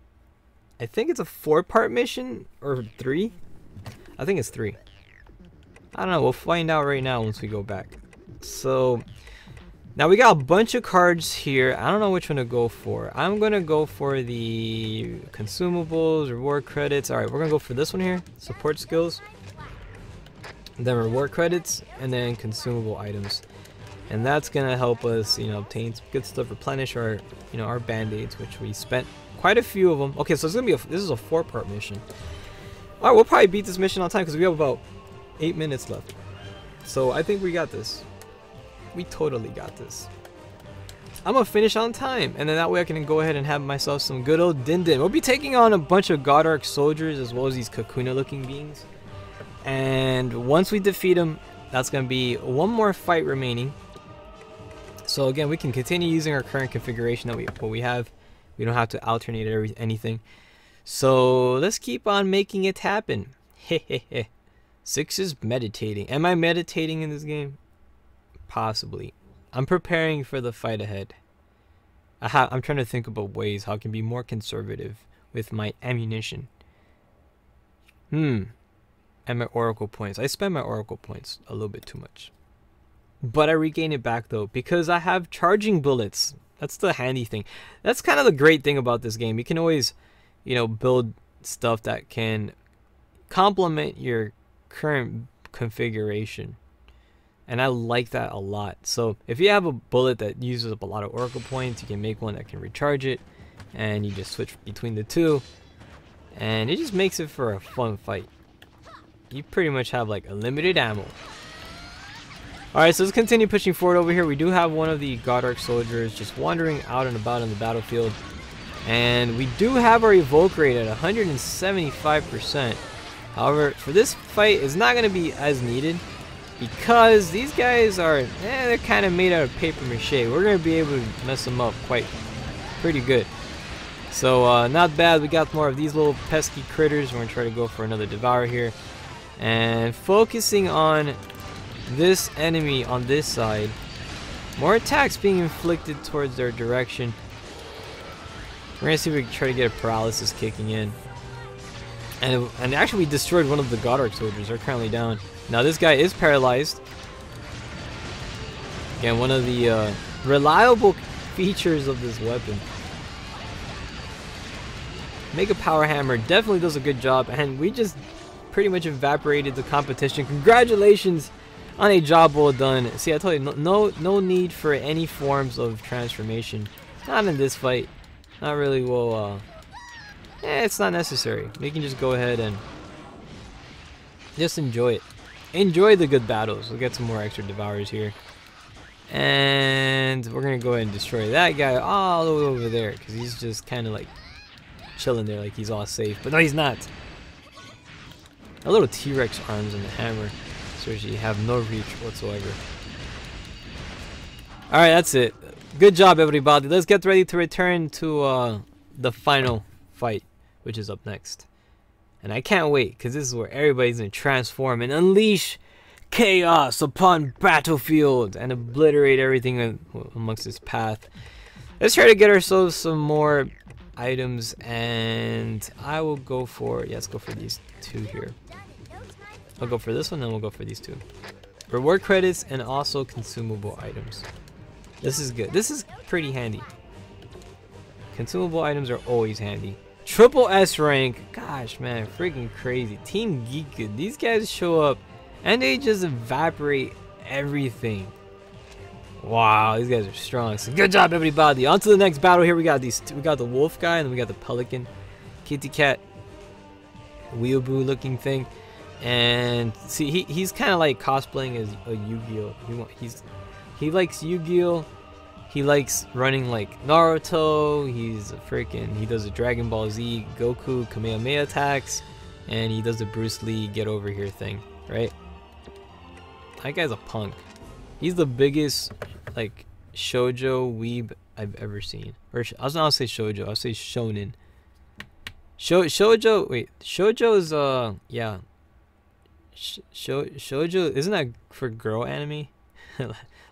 I think it's a 4-part mission, or 3. I think it's 3. I don't know. We'll find out right now once we go back. So now we got a bunch of cards here. I don't know which one to go for. I'm gonna go for the consumables, reward credits. All right, we're gonna go for this one here, support skills, then reward credits, and then consumable items. And that's gonna help us, obtain some good stuff, replenish our, our band-aids, which we spent quite a few of them. Okay, so it's gonna be this is a 4-part mission. All right, we'll probably beat this mission on time because we have about 8 minutes left. So I think we got this. We totally got this. I'm gonna finish on time, and then that way I can go ahead and have myself some good old din-din. We'll be taking on a bunch of God Arc soldiers as well as these Kakuna looking beings. And once we defeat them, That's going to be one more fight remaining. So again, we can continue using our current configuration that we have. We don't have to alternate anything. So let's keep on making it happen. Hehehe. 6 is meditating. Am I meditating in this game? Possibly. I'm preparing for the fight ahead. I'm trying to think about ways how I can be more conservative with my ammunition. And my oracle points. I spend my oracle points a little bit too much. But I regain it back though because I have charging bullets. That's the handy thing. That's kind of the great thing about this game. You can always, you know, build stuff that can complement your current configuration. And I like that a lot. So if you have a bullet that uses up a lot of oracle points, you can make one that can recharge it. And you just switch between the two. And it just makes it for a fun fight. You pretty much have like unlimited ammo. Alright, so let's continue pushing forward over here. We do have one of the God soldiers just wandering out and about on the battlefield. And we do have our evoke rate at 175%. However, for this fight, it's not going to be as needed. Because these guys are, they're kind of made out of paper mache. We're going to be able to mess them up pretty good. So, not bad. We got more of these little pesky critters. We're going to try to go for another Devour here. And focusing on this enemy on this side. More attacks being inflicted towards their direction. We're going to see if we can try to get a paralysis kicking in. And actually we destroyed one of the God soldiers. They're currently down. Now this guy is paralyzed. Again, one of the reliable features of this weapon. Mega Power Hammer definitely does a good job, and we just pretty much evaporated the competition. Congratulations on a job well done. See, I told you, no need for any forms of transformation. Not in this fight. Not really. Well, it's not necessary. We can just go ahead and just enjoy it. Enjoy the good battles. We'll get some more extra Devourers here. And we're going to go ahead and destroy that guy all the way over there. Because he's just kind of like chilling there like he's all safe. But no, he's not. A little T-Rex arms and the hammer. Seriously, have no reach whatsoever. Alright, that's it. Good job, everybody. Let's get ready to return to the final fight, which is up next. And I can't wait, because this is where everybody's going to transform and unleash chaos upon battlefield and obliterate everything amongst its path. Let's try to get ourselves some more items, and I will go for, let's go for these two here. I'll go for this one, then we'll go for these two. Reward credits and also consumable items. This is good. This is pretty handy. Consumable items are always handy. Triple S rank. Gosh, man, freaking crazy. Team Geek. These guys show up and they just evaporate everything. Wow, these guys are strong. So good job, everybody. On to the next battle here. We got these. We got the wolf guy and then we got the pelican, kitty cat, weeaboo looking thing. And see, he's kind of like cosplaying as a Yu-Gi-Oh. He likes Yu-Gi-Oh. He likes running like Naruto. He does the Dragon Ball Z Goku Kamehameha attacks, and he does the Bruce Lee get over here thing, right? That guy's a punk. He's the biggest like shoujo weeb I've ever seen. Or I was not gonna say shoujo. I'll say shonen. Shoujo. Wait, shoujo is yeah. Shoujo, isn't that for girl anime?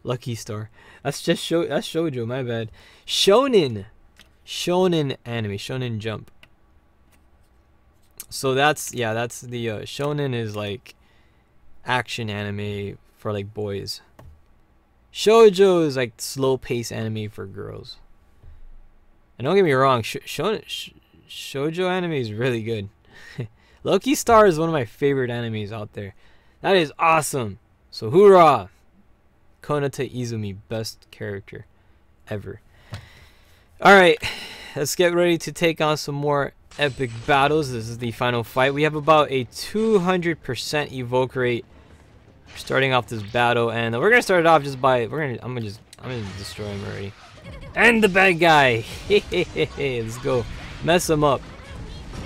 Lucky Star. That's just that's shoujo, my bad. Shonen anime, Shonen Jump. So that's the shonen is like action anime for like boys. Shoujo is like slow pace anime for girls. And don't get me wrong, shoujo anime is really good. Lucky Star is one of my favorite animes out there. That is awesome. So hoorah! Konata Izumi, best character ever. Alright, let's get ready to take on some more epic battles. This is the final fight. We have about a 200% evoke rate starting off this battle, and we're gonna start it off just by I'm gonna destroy him already. And the bad guy. Let's go. Mess him up.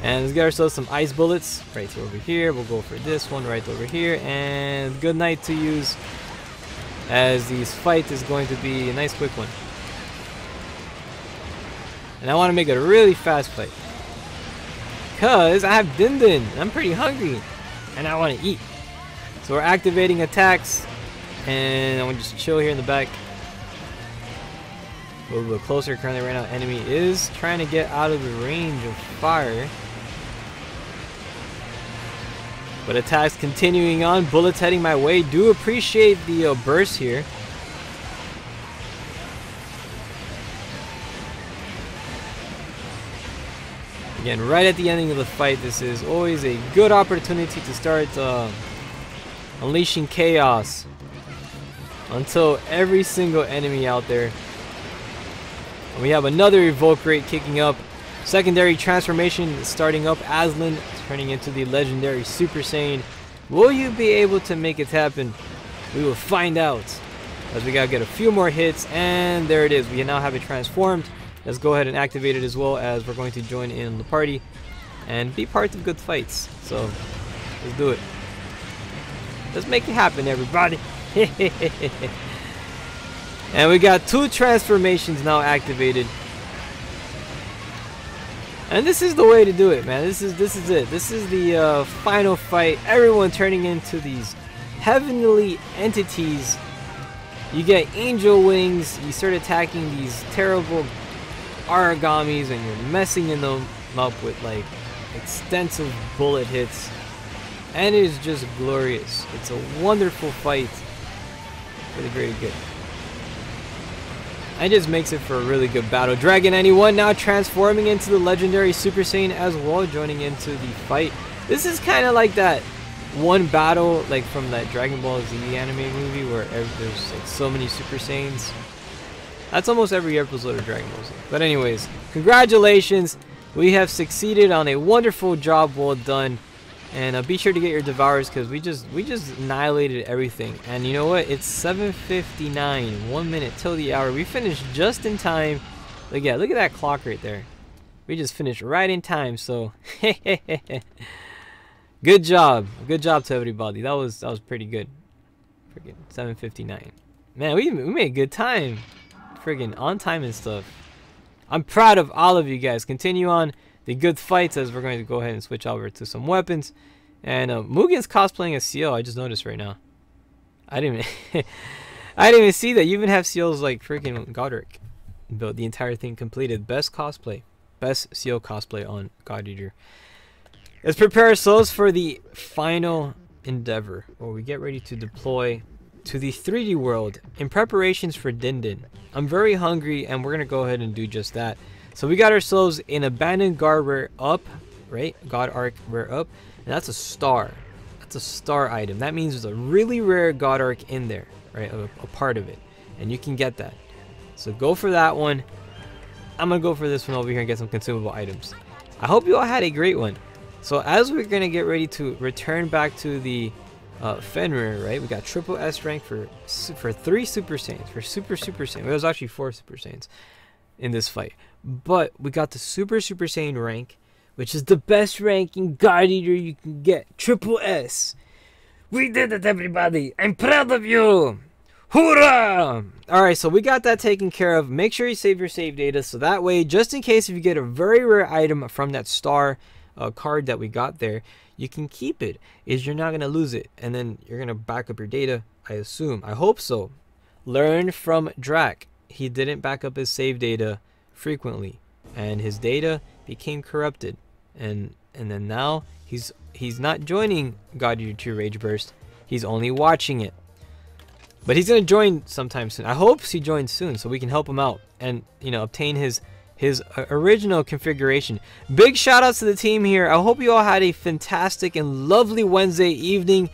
And let's get ourselves some ice bullets right over here. We'll go for this one right over here. And good night to use, as this fight is going to be a nice quick one. And I want to make it a really fast fight, because I have Din Din. I'm pretty hungry and I want to eat. So we're activating attacks, and I'm going to just chill here in the back. A little bit closer currently right now. Enemy is trying to get out of the range of fire. But attacks continuing on. Bullets heading my way. Do appreciate the burst here. Again, right at the ending of the fight, this is always a good opportunity to start unleashing chaos until every single enemy out there. And we have another evoke rate kicking up. Secondary transformation starting up. Aslan turning into the legendary Super Saiyan. Will you be able to make it happen? We will find out, as we gotta get a few more hits. And there it is. We now have it transformed. Let's go ahead and activate it, as well as we're going to join in the party and be part of good fights. So let's do it. Let's make it happen, everybody. And we got 2 transformations now activated. And this is the way to do it, man. This is it. This is the final fight. Everyone turning into these heavenly entities. You get angel wings. You start attacking these terrible origamis, and you're messing them up with like extensive bullet hits. And it is just glorious. It's a wonderful fight. Really great, good. And just makes it for a really good battle. Dragon Anyone now transforming into the legendary Super Saiyan as well, joining into the fight. This is kind of like that one battle like from that Dragon Ball Z anime movie where there's like so many Super Saiyans. That's almost every episode of Dragon Ball Z. But anyways, congratulations. We have succeeded on a wonderful job, well done. And be sure to get your devours, because we just annihilated everything. And you know what? It's 7:59, 1 minute till the hour. We finished just in time. Look at that clock right there. We just finished right in time. So good job to everybody. That was pretty good. Freaking 7:59. Man, we made good time. Friggin' on time and stuff. I'm proud of all of you guys. Continue on the good fights, as we're going to go ahead and switch over to some weapons. And Mugen's cosplaying as Seal. I just noticed right now. I didn't even see that. You even have Seal's like freaking Godric built. The entire thing completed. Best cosplay. Best Seal cosplay on God Eater. Let's prepare ourselves for the final endeavor, where we get ready to deploy to the 3D world in preparations for Din Din. I'm very hungry, and we're going to go ahead and do just that. So we got ourselves an abandoned guard rare up, right? God Arc rare up, and that's a star. That's a star item. That means there's a really rare God Arc in there, right? A part of it, and you can get that. So go for that one. I'm gonna go for this one over here and get some consumable items. I hope you all had a great one. So as we're gonna get ready to return back to the Fenrir, right? We got triple S rank for 3 Super Saiyans, for Super Saiyan. Well, it was actually 4 Super Saiyans in this fight, but we got the Super Saiyan rank, which is the best rank in God Eater you can get. Triple S. We did it, everybody. I'm proud of you. Hoorah! Alright, so we got that taken care of. Make sure you save your save data, so that way, just in case if you get a very rare item from that star card that we got there, you can keep it. You're not going to lose it, and then you're going to back up your data, I assume. I hope so. Learn from Drac. He didn't back up his save data frequently, and his data became corrupted, and then now he's not joining God Eater 2 Rage Burst. He's only watching it. But he's going to join sometime soon. I hope he joins soon so we can help him out and, you know, obtain his original configuration. Big shout outs to the team here. I hope you all had a fantastic and lovely Wednesday evening.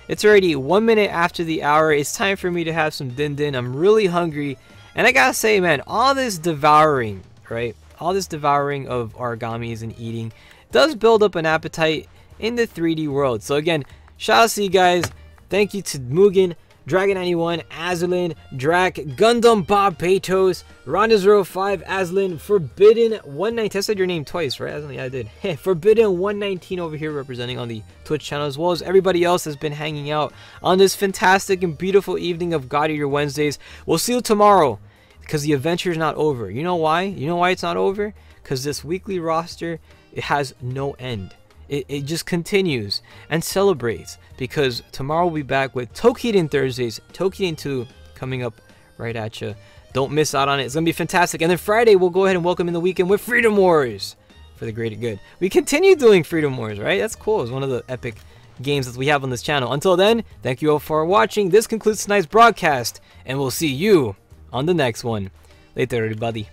It's already 1 minute after the hour. It's time for me to have some Din Din. I'm really hungry. And I gotta say, man, all this devouring, right? All this devouring of origamis and eating does build up an appetite in the 3D world. So again, shout out to you guys. Thank you to Mugen Dragon 91, Azulin, Drac, Gundam Bob Paytos, Ronda05, Azlin, Forbidden 119. I said your name twice, right? Azlin? Yeah, I did. Forbidden 119 over here representing on the Twitch channel, as well as everybody else has been hanging out on this fantastic and beautiful evening of God Eater Wednesdays. We'll see you tomorrow because the adventure is not over. You know why? You know why it's not over? Because this weekly roster, it has no end. It just continues and celebrates, because tomorrow we'll be back with Tokiden Thursdays, Tokiden 2 coming up right at you. Don't miss out on it. It's going to be fantastic. And then Friday, we'll go ahead and welcome in the weekend with Freedom Wars for the greater good. We continue doing Freedom Wars, right? That's cool. It's one of the epic games that we have on this channel. Until then, thank you all for watching. This concludes tonight's broadcast, and we'll see you on the next one. Later, everybody.